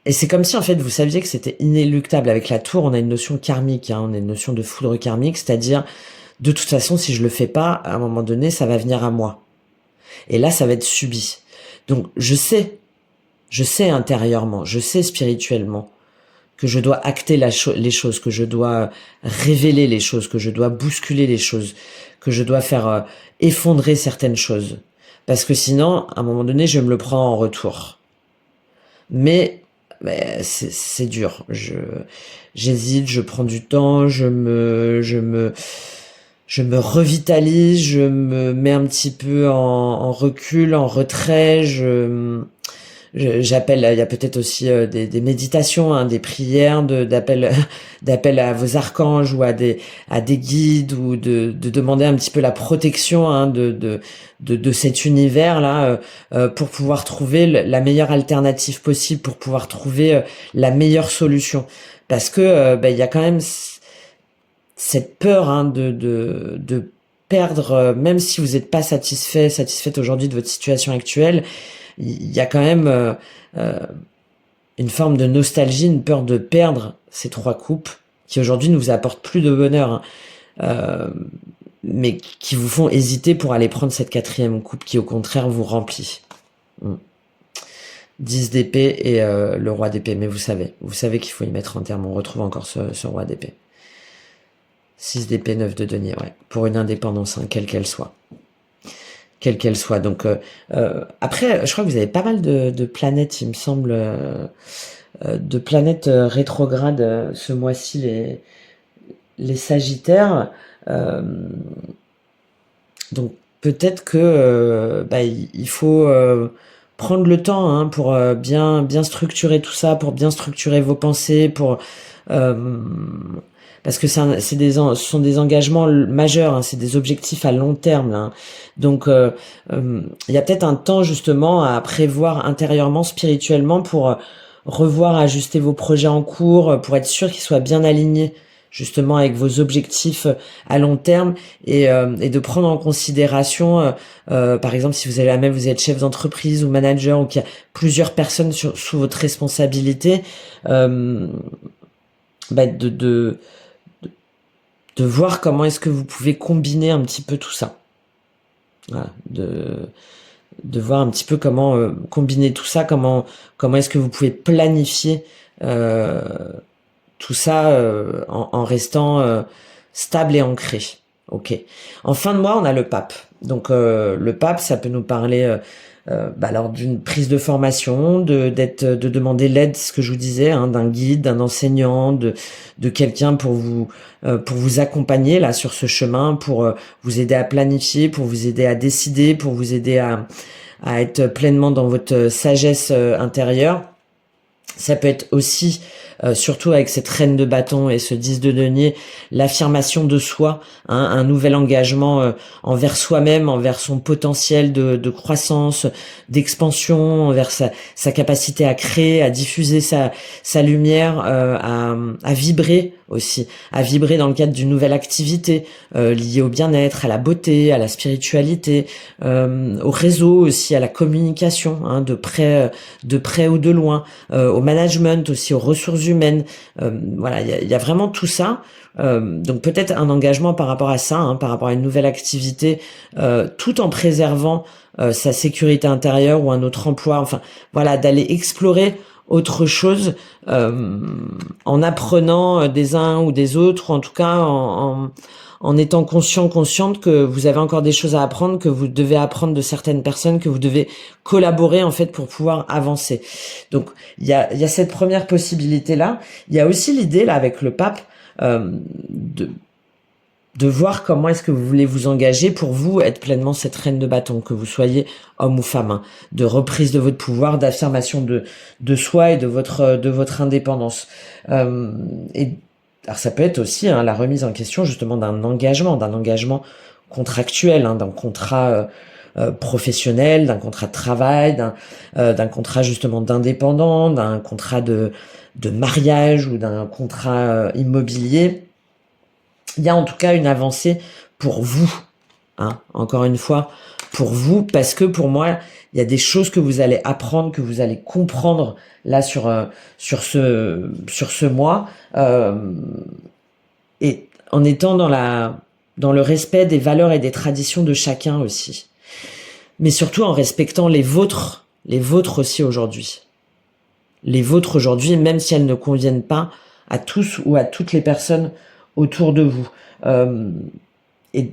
Speaker 1: Et c'est comme si, en fait, vous saviez que c'était inéluctable. Avec la tour, on a une notion karmique, hein, on a une notion de foudre karmique, c'est-à-dire, de toute façon, si je le fais pas, à un moment donné, ça va venir à moi. Et là, ça va être subi. Donc, je sais intérieurement, je sais spirituellement que je dois acter les choses, que je dois révéler les choses, que je dois bousculer les choses, que je dois faire effondrer certaines choses. Parce que sinon, à un moment donné, je me le prends en retour. Mais mais c'est dur. J'hésite, je prends du temps, je me revitalise, je me mets un petit peu en recul, en retrait, j'appelle, il y a peut-être aussi des méditations, hein, des prières, d'appel, d'appel à vos archanges ou à des guides ou de demander un petit peu la protection, hein, de cet univers-là pour pouvoir trouver la meilleure alternative possible, pour pouvoir trouver la meilleure solution. Parce que il y a quand même cette peur, hein, de perdre, même si vous n'êtes pas satisfaite aujourd'hui de votre situation actuelle, il y a quand même euh, une forme de nostalgie, une peur de perdre ces 3 coupes qui aujourd'hui ne vous apportent plus de bonheur, hein, euh, mais qui vous font hésiter pour aller prendre cette 4e coupe qui au contraire vous remplit. 10 d'épée et le roi d'épée, mais vous savez qu'il faut y mettre un terme. On retrouve encore ce roi d'épée. 6 d'épée, 9 de denier, ouais, pour une indépendance, hein, quelle qu'elle soit. Quelle qu'elle soit. Donc après, je crois que vous avez pas mal de planètes, il me semble, de planètes rétrogrades ce mois-ci, les Sagittaires. Donc peut-être que il faut prendre le temps, hein, pour bien structurer tout ça, pour bien structurer vos pensées, pour parce que ce sont des engagements majeurs, hein, c'est des objectifs à long terme, là, hein. Donc il y a peut-être un temps justement à prévoir intérieurement, spirituellement, pour revoir, ajuster vos projets en cours, pour être sûr qu'ils soient bien alignés justement avec vos objectifs à long terme et de prendre en considération, par exemple, si vous vous êtes chef d'entreprise ou manager ou qu'il y a plusieurs personnes sous votre responsabilité, de voir comment est-ce que vous pouvez combiner un petit peu tout ça. Voilà, de voir un petit peu comment combiner tout ça, comment est-ce que vous pouvez planifier tout ça en restant stable et ancré. Ok. En fin de mois, on a le pape. Donc le pape, ça peut nous parler alors d'une prise de formation, de demander l'aide, ce que je vous disais, hein, d'un guide, d'un enseignant, de quelqu'un pour vous accompagner là sur ce chemin, pour vous aider à planifier, pour vous aider à décider, pour vous aider à être pleinement dans votre sagesse intérieure. Ça peut être aussi, surtout avec cette reine de bâton et ce 10 de denier, l'affirmation de soi, hein, un nouvel engagement envers soi-même, envers son potentiel de croissance, d'expansion, envers sa capacité à créer, à diffuser sa lumière, à vibrer aussi, à vibrer dans le cadre d'une nouvelle activité liée au bien-être, à la beauté, à la spiritualité, au réseau aussi, à la communication, hein, de près ou de loin, au management aussi, aux ressources humaines. Voilà, il y a vraiment tout ça. Donc peut-être un engagement par rapport à ça, hein, par rapport à une nouvelle activité, tout en préservant sa sécurité intérieure ou un autre emploi. Enfin, voilà, d'aller explorer autre chose en apprenant des uns ou des autres, ou en tout cas en étant consciente que vous avez encore des choses à apprendre, que vous devez apprendre de certaines personnes, que vous devez collaborer en fait pour pouvoir avancer. Donc il y a cette première possibilité là. Il y a aussi l'idée là avec le pape de voir comment est-ce que vous voulez vous engager pour vous être pleinement cette reine de bâton, que vous soyez homme ou femme, hein, de reprise de votre pouvoir, d'affirmation de soi et de votre indépendance. Et alors ça peut être aussi, hein, la remise en question justement d'un engagement contractuel, hein, d'un contrat professionnel, d'un contrat de travail, d'un contrat justement d'indépendant, d'un contrat de mariage ou d'un contrat immobilier. Il y a en tout cas une avancée pour vous, hein, encore une fois, pour vous, parce que pour moi, il y a des choses que vous allez apprendre, que vous allez comprendre là sur ce mois, et en étant dans le respect des valeurs et des traditions de chacun aussi, mais surtout en respectant les vôtres aussi aujourd'hui. Les vôtres aujourd'hui, même si elles ne conviennent pas à tous ou à toutes les personnes autour de vous, et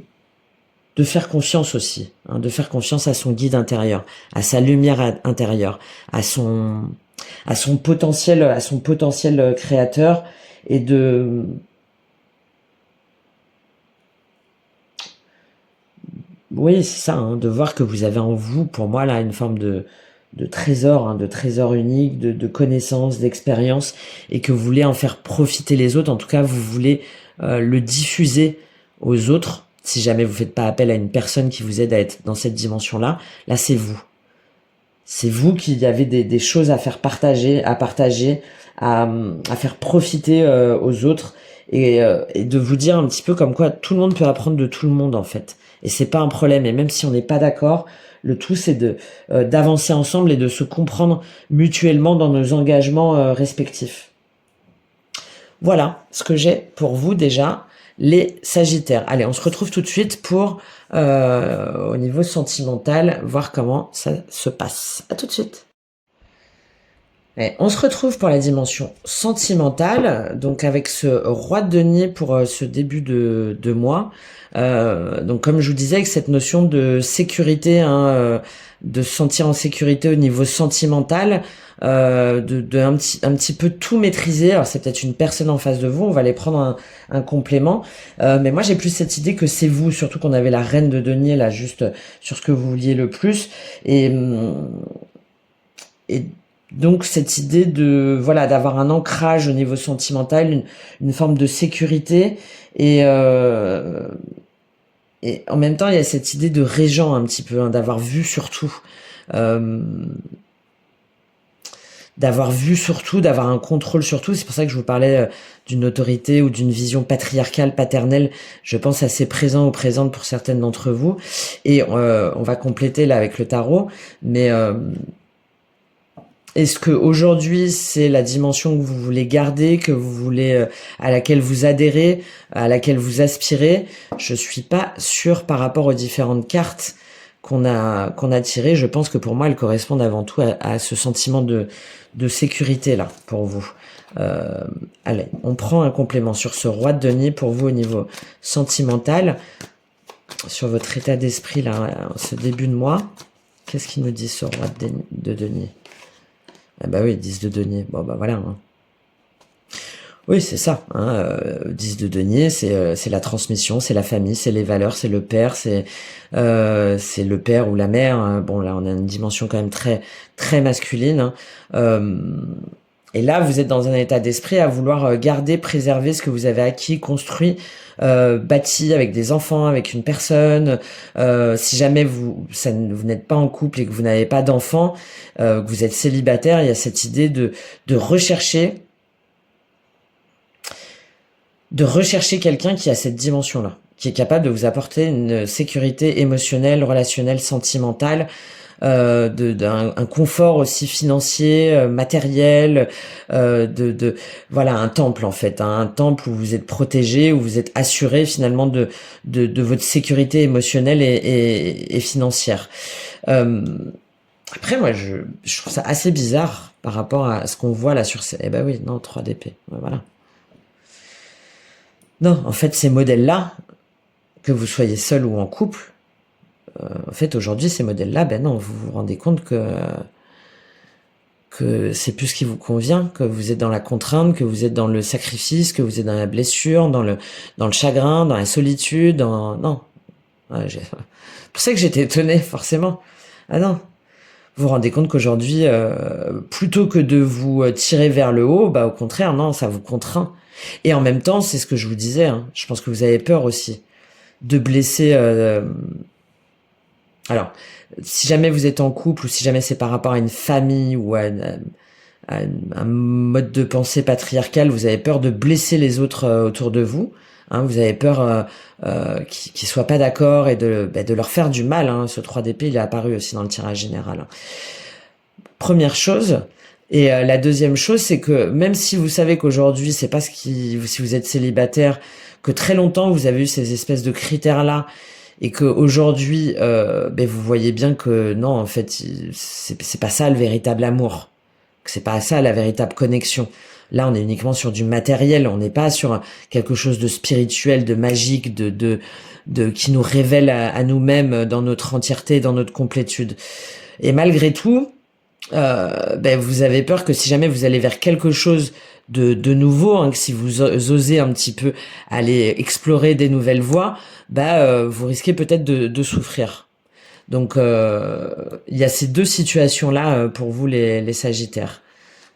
Speaker 1: de faire confiance aussi, hein, de faire confiance à son guide intérieur, à sa lumière intérieure, à son à son potentiel créateur et de oui, c'est ça, hein, de voir que vous avez en vous, pour moi, là, une forme de trésor, hein, de trésor unique, de connaissances, d'expérience, et que vous voulez en faire profiter les autres. En tout cas, vous voulez le diffuser aux autres. Si jamais vous faites pas appel à une personne qui vous aide à être dans cette dimension-là, là, c'est vous. C'est vous qui avez des choses à faire partager, à faire profiter aux autres et de vous dire un petit peu comme quoi tout le monde peut apprendre de tout le monde en fait. Et c'est pas un problème. Et même si on n'est pas d'accord, le tout c'est de d'avancer ensemble et de se comprendre mutuellement dans nos engagements respectifs. Voilà ce que j'ai pour vous déjà, les Sagittaires. Allez, on se retrouve tout de suite pour, au niveau sentimental, voir comment ça se passe. À tout de suite. Et on se retrouve pour la dimension sentimentale, donc avec ce roi de denier pour ce début de mois. Donc comme je vous disais, avec cette notion de sécurité, hein, de se sentir en sécurité au niveau sentimental, de un petit peu tout maîtriser. Alors c'est peut-être une personne en face de vous, on va aller prendre un complément. Mais moi j'ai plus cette idée que c'est vous, surtout qu'on avait la reine de denier là, juste sur ce que vous vouliez le plus. Et donc cette idée de voilà d'avoir un ancrage au niveau sentimental, une forme de sécurité et en même temps il y a cette idée de régent un petit peu, hein, d'avoir vu surtout, d'avoir un contrôle sur tout. C'est pour ça que je vous parlais d'une autorité ou d'une vision patriarcale, paternelle. Je pense assez présent ou présente pour certaines d'entre vous. Et on va compléter là avec le tarot, mais est-ce que aujourd'hui c'est la dimension que vous voulez garder, que vous voulez, à laquelle vous adhérez, à laquelle vous aspirez? Je suis pas sûre par rapport aux différentes cartes qu'on a tirées. Je pense que pour moi elles correspondent avant tout à ce sentiment de sécurité là pour vous. Allez, on prend un complément sur ce roi de denier pour vous au niveau sentimental, sur votre état d'esprit là, ce début de mois. Qu'est-ce qu'il nous dit ce roi de denier? Ah bah oui, 10 de denier. Bon bah voilà. Hein. Oui, c'est ça. Hein, 10 de denier, c'est la transmission, c'est la famille, c'est les valeurs, c'est le père, c'est le père ou la mère. Hein. Bon là, on a une dimension quand même très très masculine. Hein. Et là, vous êtes dans un état d'esprit à vouloir garder, préserver ce que vous avez acquis, construit, bâti avec des enfants, avec une personne. Si jamais vous n'êtes pas en couple et que vous n'avez pas d'enfants, que vous êtes célibataire, il y a cette idée de rechercher quelqu'un qui a cette dimension-là, qui est capable de vous apporter une sécurité émotionnelle, relationnelle, sentimentale, un confort aussi financier, matériel, voilà, un temple en fait, hein, un temple où vous êtes protégé, où vous êtes assuré finalement de votre sécurité émotionnelle et financière. Après moi je trouve ça assez bizarre par rapport à ce qu'on voit là sur ces... Eh ben oui, non, 3 d'épée, voilà. Non, en fait ces modèles-là, que vous soyez seul ou en couple, en fait, aujourd'hui, ces modèles-là, ben non, vous vous rendez compte que c'est plus ce qui vous convient, que vous êtes dans la contrainte, que vous êtes dans le sacrifice, que vous êtes dans la blessure, dans le chagrin, dans la solitude, non. Ouais, c'est pour ça que j'étais étonnée, forcément. Ah non. Vous vous rendez compte qu'aujourd'hui, plutôt que de vous tirer vers le haut, bah au contraire, non, ça vous contraint. Et en même temps, c'est ce que je vous disais, hein, je pense que vous avez peur aussi de blesser... Alors, si jamais vous êtes en couple ou si jamais c'est par rapport à une famille ou à un mode de pensée patriarcal, vous avez peur de blesser les autres autour de vous. Hein, vous avez peur qu'ils soient pas d'accord et de leur faire du mal. Hein. Ce 3 d'épée, il est apparu aussi dans le tirage général. Hein. Première chose. Et la deuxième chose, c'est que même si vous savez qu'aujourd'hui, c'est pas si vous êtes célibataire, que très longtemps vous avez eu ces espèces de critères-là, et que aujourd'hui, vous voyez bien que non, en fait, c'est pas ça le véritable amour, que c'est pas ça la véritable connexion. Là, on est uniquement sur du matériel, on n'est pas sur quelque chose de spirituel, de magique, qui nous révèle à nous-mêmes dans notre entièreté, dans notre complétude. Et malgré tout, ben, vous avez peur que si jamais vous allez vers quelque chose de nouveau, hein, que si vous osez un petit peu aller explorer des nouvelles voies, vous risquez peut-être de souffrir. Donc, il y a ces deux situations-là pour vous, les Sagittaires.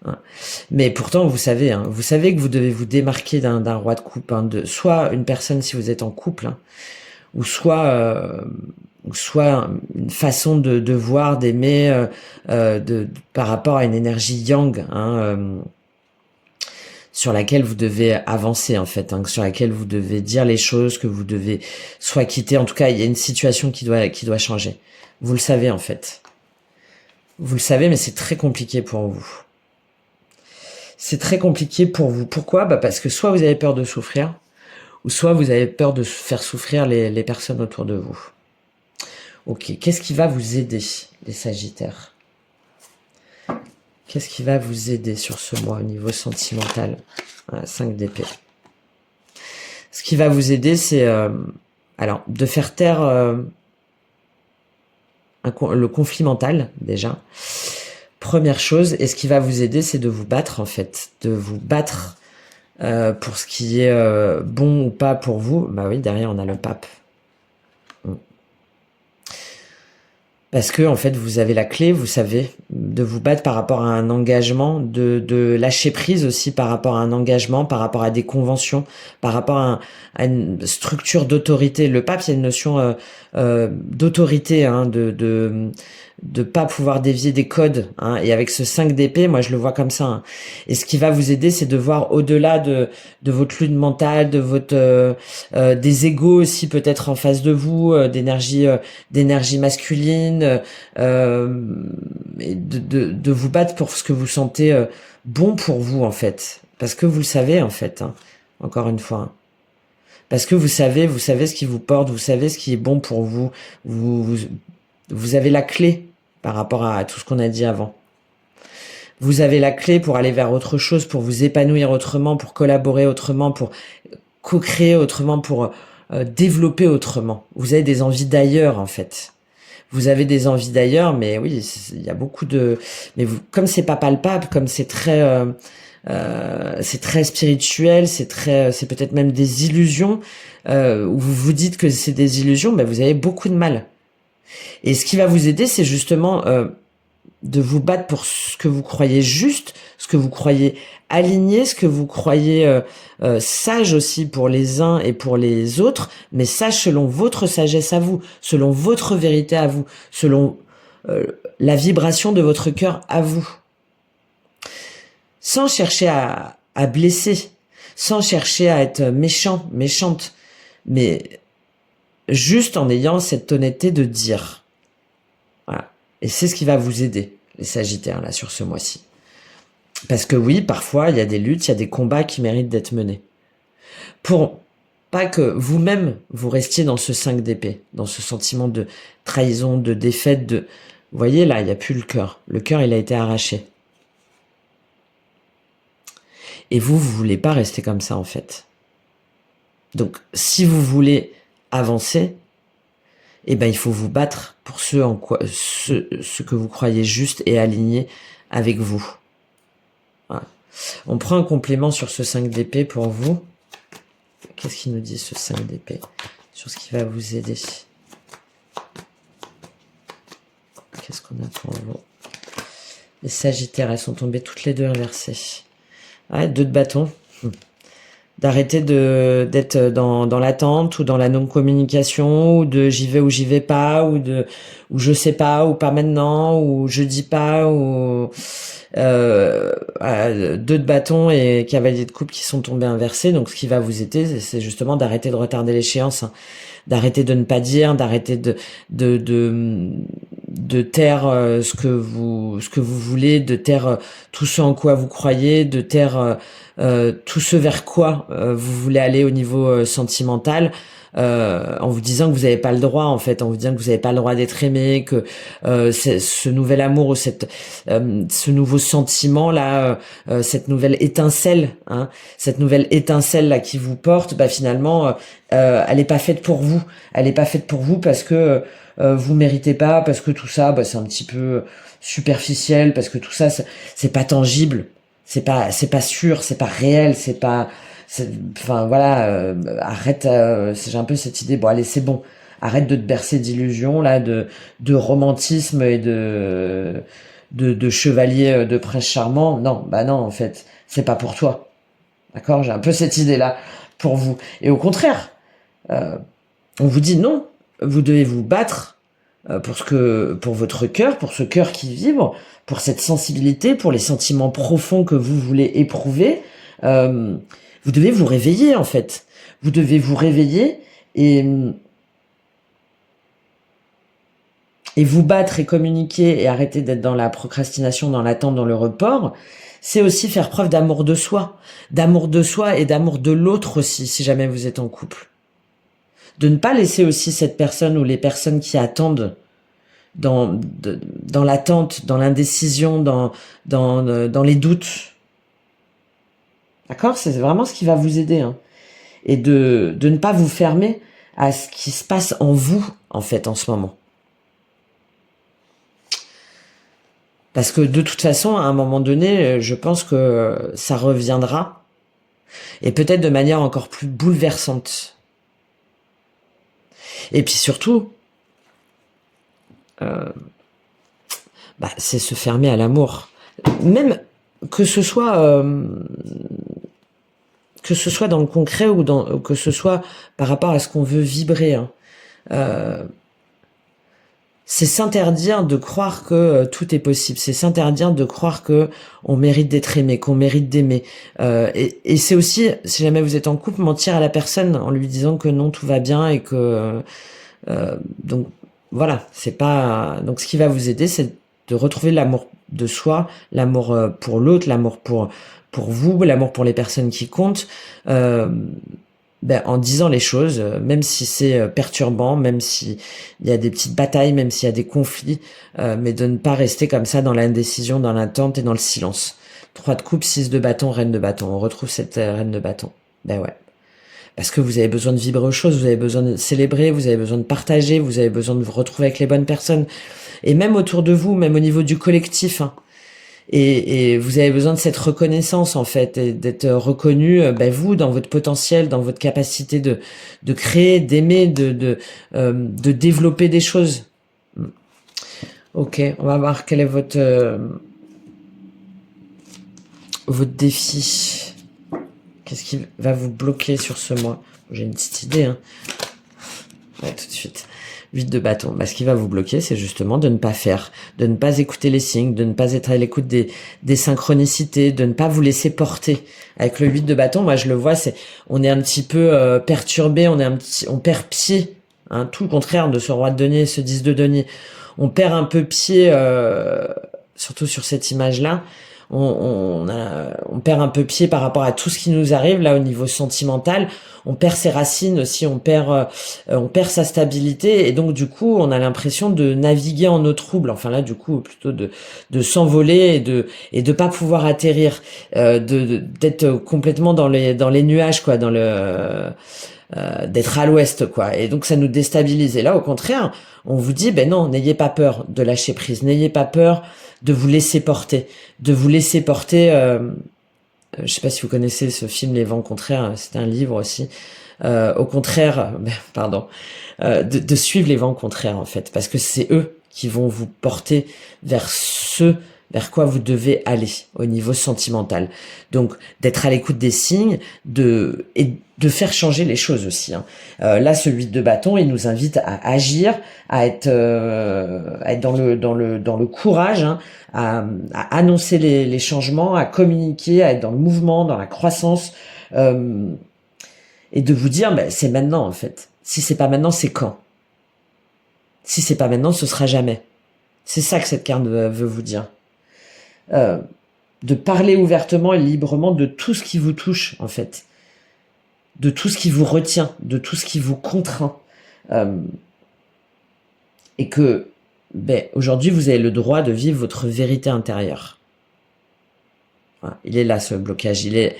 Speaker 1: Hein. Mais pourtant, vous savez que vous devez vous démarquer d'un roi de coupe, hein, de soit une personne si vous êtes en couple, hein, ou soit une façon de voir, d'aimer, par rapport à une énergie yang, hein, sur laquelle vous devez avancer en fait, hein, sur laquelle vous devez dire les choses, que vous devez soit quitter. En tout cas, il y a une situation qui doit changer. Vous le savez en fait. Vous le savez, mais c'est très compliqué pour vous. C'est très compliqué pour vous. Pourquoi? Parce que soit vous avez peur de souffrir, ou soit vous avez peur de faire souffrir les personnes autour de vous. Ok, qu'est-ce qui va vous aider, les Sagittaires? Qu'est-ce qui va vous aider sur ce mois au niveau sentimental? 5 d'épée. Ce qui va vous aider, c'est alors de faire taire le conflit mental, déjà. Première chose, et ce qui va vous aider, c'est de vous battre, en fait. De vous battre pour ce qui est bon ou pas pour vous. Bah oui, derrière, on a le pape. Parce que, en fait, vous avez la clé, vous savez, de vous battre par rapport à un engagement, de lâcher prise aussi par rapport à un engagement, par rapport à des conventions, par rapport à une structure d'autorité. Le pape, il y a une notion d'autorité, hein, de pas pouvoir dévier des codes, hein. Et avec ce 5 d'épée, moi je le vois comme ça, hein. Et ce qui va vous aider, c'est de voir au-delà de votre lutte mentale, de votre des égos aussi peut-être en face de vous, d'énergie masculine, et de vous battre pour ce que vous sentez bon pour vous en fait, parce que vous le savez en fait, hein, encore une fois. Hein. Parce que vous savez ce qui vous porte, vous savez ce qui est bon pour vous, vous avez la clé par rapport à tout ce qu'on a dit avant. Vous avez la clé pour aller vers autre chose, pour vous épanouir autrement, pour collaborer autrement, pour co-créer autrement, pour développer autrement. Vous avez des envies d'ailleurs, en fait. Vous avez des envies d'ailleurs, mais oui, il y a beaucoup de... Mais vous, comme c'est pas palpable, comme c'est très spirituel, c'est peut-être même des illusions, où vous vous dites que c'est des illusions, mais vous avez beaucoup de mal. Et ce qui va vous aider, c'est justement de vous battre pour ce que vous croyez juste, ce que vous croyez aligné, ce que vous croyez sage aussi pour les uns et pour les autres, mais sage selon votre sagesse à vous, selon votre vérité à vous, selon la vibration de votre cœur à vous. Sans chercher à blesser, sans chercher à être méchant, méchante, mais juste en ayant cette honnêteté de dire. Voilà. Et c'est ce qui va vous aider, les Sagittaires, là, sur ce mois-ci. Parce que oui, parfois, il y a des luttes, il y a des combats qui méritent d'être menés. Pour pas que vous-même, vous restiez dans ce 5 d'épée, dans ce sentiment de trahison, de défaite, de... Vous voyez, là, il n'y a plus le cœur. Le cœur, il a été arraché. Et vous voulez pas rester comme ça, en fait. Donc, si vous voulez avancer, eh ben, il faut vous battre pour ce que vous croyez juste et aligné avec vous. Voilà. On prend un complément sur ce 5 d'épée pour vous. Qu'est-ce qu'il nous dit, ce 5 d'épée, sur ce qui va vous aider? Qu'est-ce qu'on a pour vous? Les Sagittaires, elles sont tombées toutes les deux inversées. Ouais, 2 de bâton. D'arrêter d'être dans l'attente ou dans la non-communication, ou de j'y vais ou j'y vais pas, ou je sais pas, ou pas maintenant, ou je dis pas, ou 2 de bâton et cavalier de coupe qui sont tombés inversés. Donc ce qui va vous aider, c'est justement d'arrêter de retarder l'échéance, hein, d'arrêter de ne pas dire, d'arrêter de taire ce que vous voulez, de taire tout ce en quoi vous croyez, de taire tout ce vers quoi vous voulez aller au niveau sentimental, en vous disant que vous n'avez pas le droit, en fait, en vous disant que vous n'avez pas le droit d'être aimé, que ce nouvel amour ou ce nouveau sentiment là, cette nouvelle étincelle, hein, cette nouvelle étincelle là qui vous porte, bah finalement, elle est pas faite pour vous. Elle est pas faite pour vous parce que vous méritez pas, parce que tout ça, bah, c'est un petit peu superficiel, parce que tout ça, c'est pas tangible, c'est pas sûr, c'est pas réel, enfin voilà, arrête, j'ai un peu cette idée, bon allez c'est bon, arrête de te bercer d'illusions là, de romantisme et de chevalier de prince charmant. Non, bah non en fait, c'est pas pour toi, d'accord? J'ai un peu cette idée là pour vous. Et au contraire, on vous dit non, vous devez vous battre pour votre cœur, pour ce cœur qui vibre, pour cette sensibilité, pour les sentiments profonds que vous voulez éprouver. Vous devez vous réveiller en fait. Vous devez vous réveiller et vous battre et communiquer et arrêter d'être dans la procrastination, dans l'attente, dans le report. C'est aussi faire preuve d'amour de soi et d'amour de l'autre aussi, si jamais vous êtes en couple. De ne pas laisser aussi cette personne ou les personnes qui attendent dans l'attente, dans l'indécision, dans les doutes. D'accord? C'est vraiment ce qui va vous aider. Hein. Et de ne pas vous fermer à ce qui se passe en vous, en fait, en ce moment. Parce que de toute façon, à un moment donné, je pense que ça reviendra. Et peut-être de manière encore plus bouleversante. Et puis surtout, c'est se fermer à l'amour. Même que ce soit dans le concret ou que ce soit par rapport à ce qu'on veut vibrer. Hein. C'est s'interdire de croire que tout est possible. C'est s'interdire de croire que on mérite d'être aimé, qu'on mérite d'aimer. Et c'est aussi, si jamais vous êtes en couple, mentir à la personne en lui disant que non, tout va bien et que donc voilà, c'est pas. Donc ce qui va vous aider, c'est de retrouver l'amour de soi, l'amour pour l'autre, l'amour pour vous, l'amour pour les personnes qui comptent. En disant les choses, même si c'est perturbant, même s'il y a des petites batailles, même s'il y a des conflits, mais de ne pas rester comme ça dans l'indécision, dans l'attente et dans le silence. 3 de coupe, 6 de bâton, reine de bâton. On retrouve cette reine de bâton. Ben ouais. Parce que vous avez besoin de vibrer aux choses, vous avez besoin de célébrer, vous avez besoin de partager, vous avez besoin de vous retrouver avec les bonnes personnes. Et même autour de vous, même au niveau du collectif, hein. Et vous avez besoin de cette reconnaissance en fait, et d'être reconnu, vous dans votre potentiel, dans votre capacité de créer, d'aimer, de développer des choses. Ok, on va voir quel est votre défi. Qu'est-ce qui va vous bloquer sur ce mois? J'ai une petite idée, hein. Ouais, tout de suite. 8 de bâton. Ce qui va vous bloquer, c'est justement de ne pas faire, de ne pas écouter les signes, de ne pas être à l'écoute des synchronicités, de ne pas vous laisser porter. Avec le 8 de bâton, moi je le vois, on est un petit peu perturbé, on perd pied, hein, tout le contraire de ce roi de denier, ce 10 de denier. On perd un peu pied, surtout sur cette image-là. On perd un peu pied par rapport à tout ce qui nous arrive là au niveau sentimental. On perd ses racines aussi, on perd sa stabilité et donc du coup on a l'impression de naviguer en eau trouble. Enfin là du coup plutôt de s'envoler et de pas pouvoir atterrir, d'être complètement dans les nuages quoi, d'être à l'ouest quoi, et donc ça nous déstabilise. Et là au contraire on vous dit non, n'ayez pas peur de lâcher prise, n'ayez pas peur de vous laisser porter, je sais pas si vous connaissez ce film Les Vents Contraires, c'est un livre aussi. Au contraire, de suivre les vents contraires en fait, parce que c'est eux qui vont vous porter vers vers quoi vous devez aller au niveau sentimental. Donc d'être à l'écoute des signes, et de faire changer les choses aussi. Hein. Là, ce 8 de bâton, il nous invite à agir, à être dans le courage, hein, à annoncer les changements, à communiquer, à être dans le mouvement, dans la croissance, et de vous dire, c'est maintenant en fait. Si c'est pas maintenant, c'est quand? Si c'est pas maintenant, ce sera jamais. C'est ça que cette carte veut vous dire. de parler ouvertement et librement de tout ce qui vous touche, en fait. De tout ce qui vous retient, de tout ce qui vous contraint. Et que, aujourd'hui, vous avez le droit de vivre votre vérité intérieure. Voilà, il est là, ce blocage. Il est...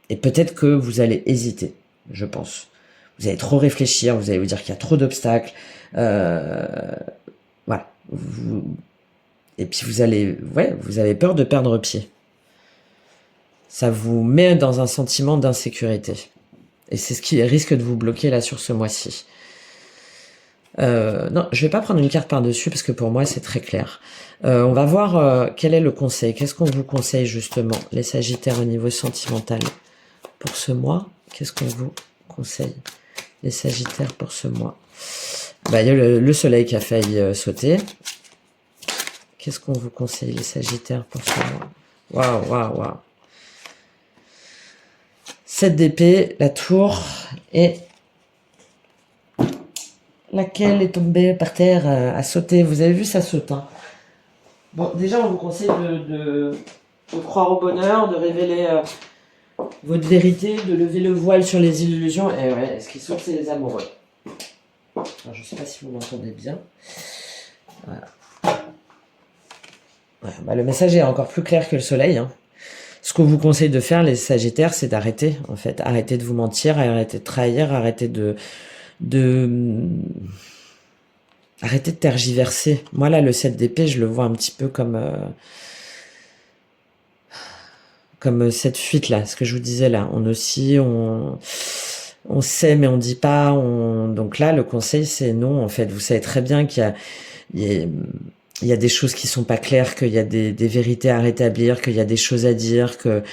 Speaker 1: Et peut-être que vous allez hésiter, je pense. Vous allez trop réfléchir, vous allez vous dire qu'il y a trop d'obstacles. Voilà. Et puis vous avez peur de perdre pied. Ça vous met dans un sentiment d'insécurité. Et c'est ce qui risque de vous bloquer là sur ce mois-ci. Non, je vais pas prendre une carte par-dessus parce que pour moi c'est très clair. On va voir quel est le conseil. Qu'est-ce qu'on vous conseille justement, les Sagittaires au niveau sentimental pour ce mois? Qu'est-ce qu'on vous conseille, les Sagittaires pour ce mois? Il y a le soleil qui a failli sauter. Qu'est-ce qu'on vous conseille, les Sagittaires pour ce mois? Waouh, waouh, waouh. 7 d'épée, la tour, et laquelle est tombée par terre, à sauter. Vous avez vu, ça saute. Hein. Bon, déjà, on vous conseille de croire au bonheur, de révéler votre vérité, de lever le voile sur les illusions. Et ouais, ce qui saute, c'est les amoureux. Alors, je ne sais pas si vous m'entendez bien. Voilà. Ouais, le message est encore plus clair que le soleil. Hein. Ce qu'on vous conseille de faire, les Sagittaires, c'est d'arrêter, en fait. Arrêter de vous mentir, arrêter de trahir, arrêter de tergiverser. Moi, là, le 7 d'épée, je le vois un petit peu comme cette fuite-là, ce que je vous disais là. On oscille, on sait, mais on dit pas. Donc là, le conseil, c'est non, en fait. Vous savez très bien qu'il y a des choses qui sont pas claires, qu'il y a des vérités à rétablir, qu'il y a des choses à dire, que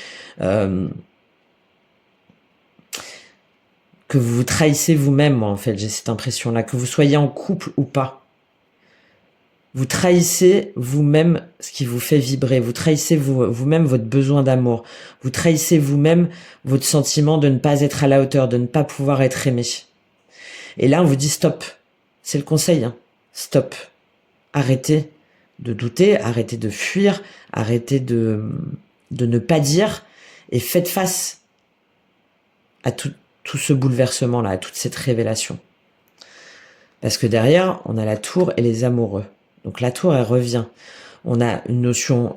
Speaker 1: vous vous trahissez vous-même, moi, en fait, j'ai cette impression-là, que vous soyez en couple ou pas. Vous trahissez vous-même ce qui vous fait vibrer, vous trahissez vous-même votre besoin d'amour, vous trahissez vous-même votre sentiment de ne pas être à la hauteur, de ne pas pouvoir être aimé. Et là, on vous dit stop. C'est le conseil, hein. Stop. Arrêtez de douter, arrêtez de fuir, arrêtez de ne pas dire, et faites face à tout ce bouleversement-là, à toute cette révélation. Parce que derrière, on a la tour et les amoureux. Donc la tour, elle revient. On a une notion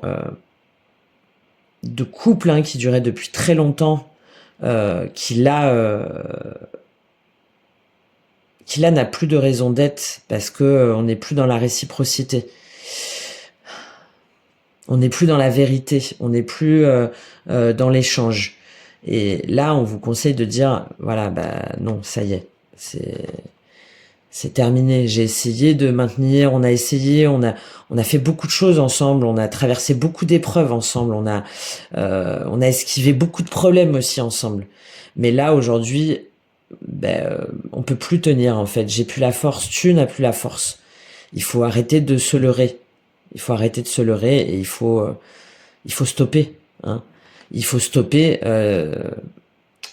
Speaker 1: de couple hein, qui durait depuis très longtemps, qui là n'a plus de raison d'être parce que on n'est plus dans la réciprocité. On n'est plus dans la vérité. On n'est plus dans l'échange. Et là, on vous conseille de dire, voilà, non, ça y est, c'est terminé. J'ai essayé de maintenir, on a essayé, on a fait beaucoup de choses ensemble, on a traversé beaucoup d'épreuves ensemble, on a esquivé beaucoup de problèmes aussi ensemble. Mais là, aujourd'hui, on peut plus tenir, en fait. J'ai plus la force, tu n'as plus la force. Il faut arrêter de se leurrer. Il faut arrêter de se leurrer et il faut stopper, hein. Il faut stopper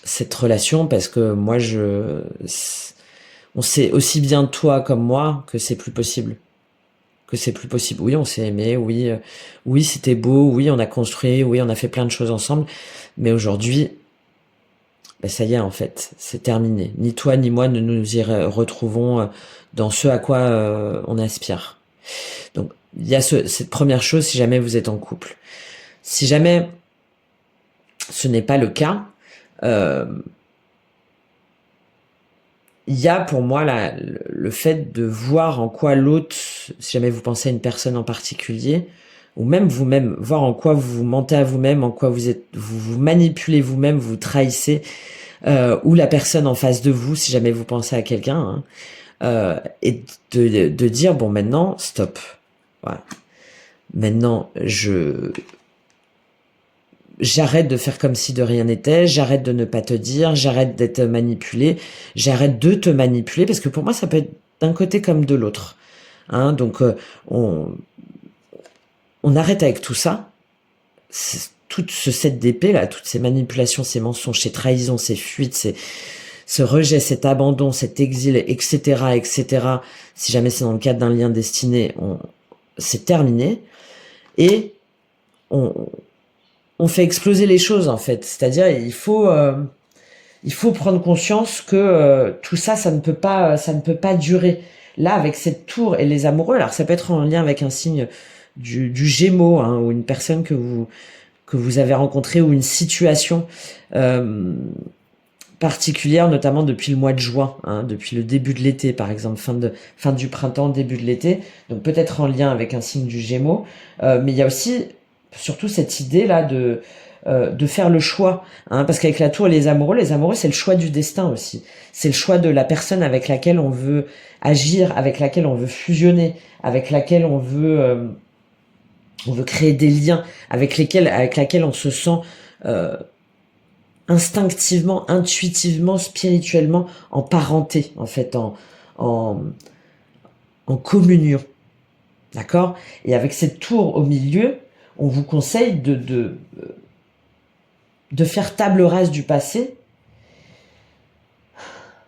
Speaker 1: cette relation parce que moi, on sait aussi bien toi comme moi que c'est plus possible. Que c'est plus possible. Oui, on s'est aimé, oui, c'était beau, oui, on a construit, oui, on a fait plein de choses ensemble. Mais aujourd'hui, ça y est, en fait, c'est terminé. Ni toi ni moi ne nous y retrouvons dans ce à quoi on aspire. Donc, il y a cette première chose si jamais vous êtes en couple. Si jamais ce n'est pas le cas, il y a pour moi le fait de voir en quoi l'autre, si jamais vous pensez à une personne en particulier, ou même vous-même, voir en quoi vous vous mentez à vous-même, en quoi vous manipulez vous-même, vous trahissez, ou la personne en face de vous, si jamais vous pensez à quelqu'un, hein, et de dire, bon, maintenant, stop. Voilà. Maintenant, j'arrête de faire comme si de rien n'était, j'arrête de ne pas te dire, j'arrête d'être manipulé, j'arrête de te manipuler, parce que pour moi, ça peut être d'un côté comme de l'autre. Hein, donc, on arrête avec tout ça, tout ce 7 d'épée, là, toutes ces manipulations, ces mensonges, ces trahisons, ces fuites, ce rejet, cet abandon, cet exil, etc., etc. Si jamais c'est dans le cadre d'un lien destiné, c'est terminé. Et on, on fait exploser les choses en fait. C'est-à-dire il faut prendre conscience que tout ça, ça ne peut pas durer. Là, avec cette tour et les amoureux, alors ça peut être en lien avec un signe du Gémeaux, hein, ou une personne que vous avez rencontrée ou une situation euh, particulière, notamment depuis le mois de juin, hein, depuis le début de l'été, par exemple, fin du printemps, début de l'été. Donc peut-être en lien avec un signe du Gémeaux, mais il y a aussi surtout cette idée là de faire le choix, hein, parce qu'avec la tour et les amoureux, c'est le choix du destin aussi. C'est le choix de la personne avec laquelle on veut agir, avec laquelle on veut fusionner, avec laquelle on veut créer des liens, avec laquelle on se sent instinctivement, intuitivement, spirituellement en parenté, en fait, en, en communion. D'accord? Et avec cette tour au milieu, on vous conseille de faire table rase du passé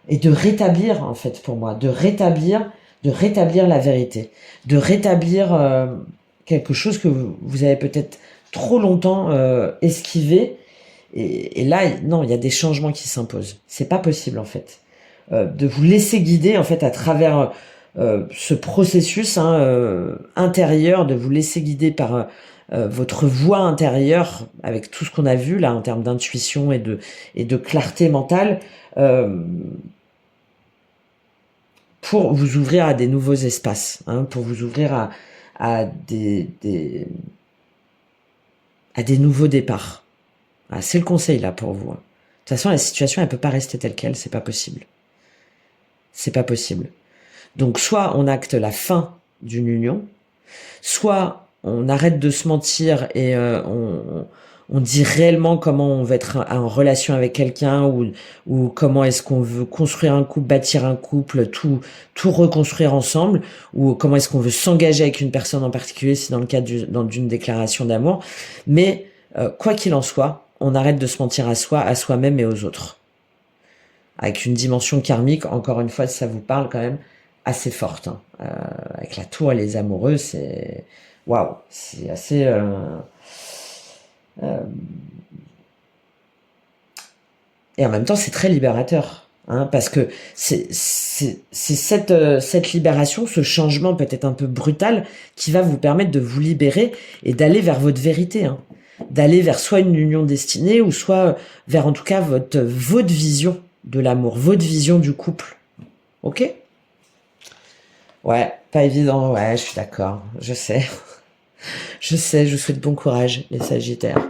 Speaker 1: et de rétablir, en fait, pour moi, de rétablir la vérité, de rétablir quelque chose que vous avez peut-être trop longtemps esquivé. Et là, non, il y a des changements qui s'imposent. C'est pas possible, en fait. De vous laisser guider, en fait, à travers ce processus intérieur, de vous laisser guider par votre voix intérieure, avec tout ce qu'on a vu là en termes d'intuition et de clarté mentale, pour vous ouvrir à des nouveaux espaces, hein, pour vous ouvrir à des nouveaux départs. Ah, c'est le conseil là pour vous. De toute façon, la situation elle peut pas rester telle quelle, c'est pas possible. C'est pas possible. Donc soit on acte la fin d'une union, soit on arrête de se mentir et on dit réellement comment on veut être en relation avec quelqu'un ou comment est-ce qu'on veut construire un couple, bâtir un couple, tout reconstruire ensemble, ou comment est-ce qu'on veut s'engager avec une personne en particulier, si dans le cadre d'une déclaration d'amour. Mais quoi qu'il en soit, on arrête de se mentir à soi, à soi-même et aux autres. Avec une dimension karmique, encore une fois, ça vous parle quand même, assez forte. Hein. Avec la tour et les amoureux, c'est... Waouh, c'est assez... Et en même temps, c'est très libérateur. Hein, parce que c'est cette libération, ce changement peut-être un peu brutal, qui va vous permettre de vous libérer et d'aller vers votre vérité. Hein. D'aller vers soit une union destinée, ou soit vers en tout cas votre vision de l'amour, votre vision du couple. Ok ? Ouais, pas évident, ouais, je suis d'accord, je sais. Je sais, je vous souhaite bon courage, les Sagittaires.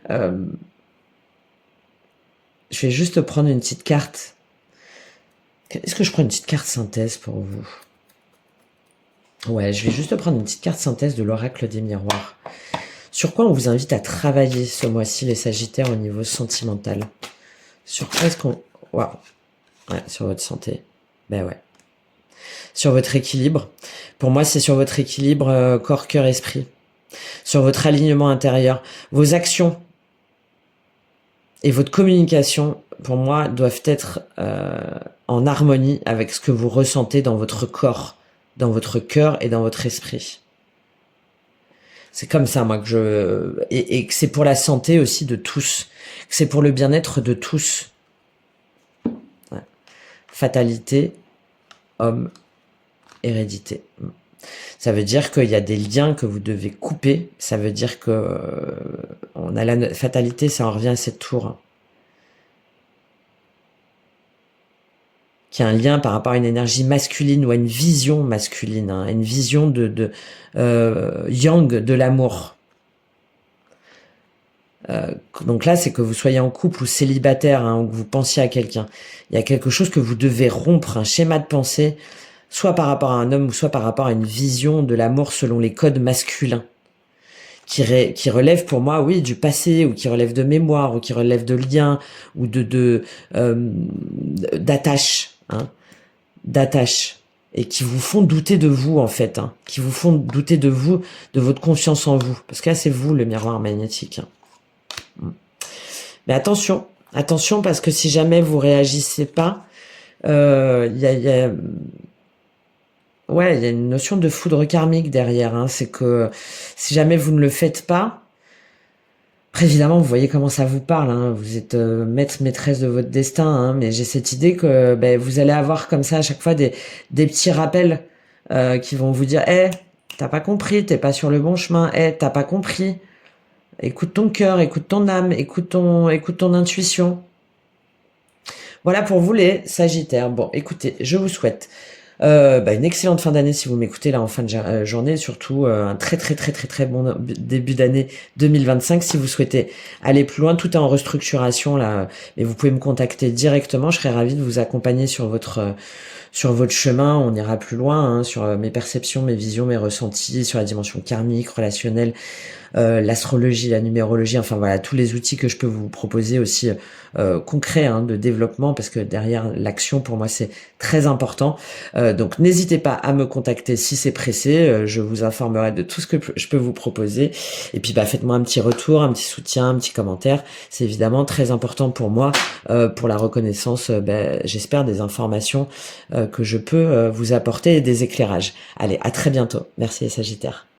Speaker 1: Je vais juste prendre une petite carte. Est-ce que je prends une petite carte synthèse pour vous? Ouais, je vais juste prendre une petite carte synthèse de l'oracle des miroirs. Sur quoi on vous invite à travailler ce mois-ci, les Sagittaires, au niveau sentimental? Sur quoi est-ce qu'on... Waouh. Ouais, sur votre santé. Ben ouais. Sur votre équilibre. Pour moi, c'est sur votre équilibre corps, cœur, esprit. Sur votre alignement intérieur. Vos actions et votre communication, pour moi, doivent être en harmonie avec ce que vous ressentez dans votre corps, dans votre cœur et dans votre esprit. C'est comme ça, moi, et que c'est pour la santé aussi de tous. Que c'est pour le bien-être de tous. Ouais. Fatalité, homme, hérédité. Ça veut dire qu'il y a des liens que vous devez couper. Ça veut dire que on a la fatalité, ça en revient à cette tour. Qui a un lien par rapport à une énergie masculine ou à une vision masculine, hein, une vision de yang de l'amour. Donc là, c'est que vous soyez en couple ou célibataire, hein, ou que vous pensiez à quelqu'un. Il y a quelque chose que vous devez rompre, un schéma de pensée, soit par rapport à un homme, ou soit par rapport à une vision de l'amour selon les codes masculins, qui relève pour moi, oui, du passé, ou qui relève de mémoire, ou qui relève de liens, ou d'attache, hein, d'attache, et qui vous font douter de vous, en fait, hein, qui vous font douter de vous, de votre confiance en vous, parce que là, c'est vous, le miroir magnétique. Hein. Mais attention, parce que si jamais vous réagissez pas, il y a une notion de foudre karmique derrière. Hein. C'est que si jamais vous ne le faites pas, Après, évidemment, vous voyez comment ça vous parle, hein. Vous êtes maître, maîtresse de votre destin, hein, mais j'ai cette idée que ben, vous allez avoir comme ça à chaque fois des petits rappels qui vont vous dire, t'as pas compris, t'es pas sur le bon chemin, t'as pas compris. Écoute ton cœur, écoute ton âme, écoute ton intuition. Voilà pour vous les Sagittaires. Bon, écoutez, je vous souhaite une excellente fin d'année si vous m'écoutez là en fin de journée, surtout un très très très très très bon début d'année 2025. Si vous souhaitez aller plus loin, tout est en restructuration là, mais vous pouvez me contacter directement. Je serais ravie de vous accompagner sur votre chemin. On ira plus loin hein, sur mes perceptions, mes visions, mes ressentis, sur la dimension karmique, relationnelle, l'astrologie, la numérologie, enfin voilà, tous les outils que je peux vous proposer aussi concrets hein, de développement, parce que derrière l'action, pour moi, c'est très important. Donc n'hésitez pas à me contacter si c'est pressé, je vous informerai de tout ce que je peux vous proposer. Et puis faites-moi un petit retour, un petit soutien, un petit commentaire. C'est évidemment très important pour moi, pour la reconnaissance, j'espère, des informations que je peux vous apporter et des éclairages. Allez, à très bientôt. Merci les Sagittaires.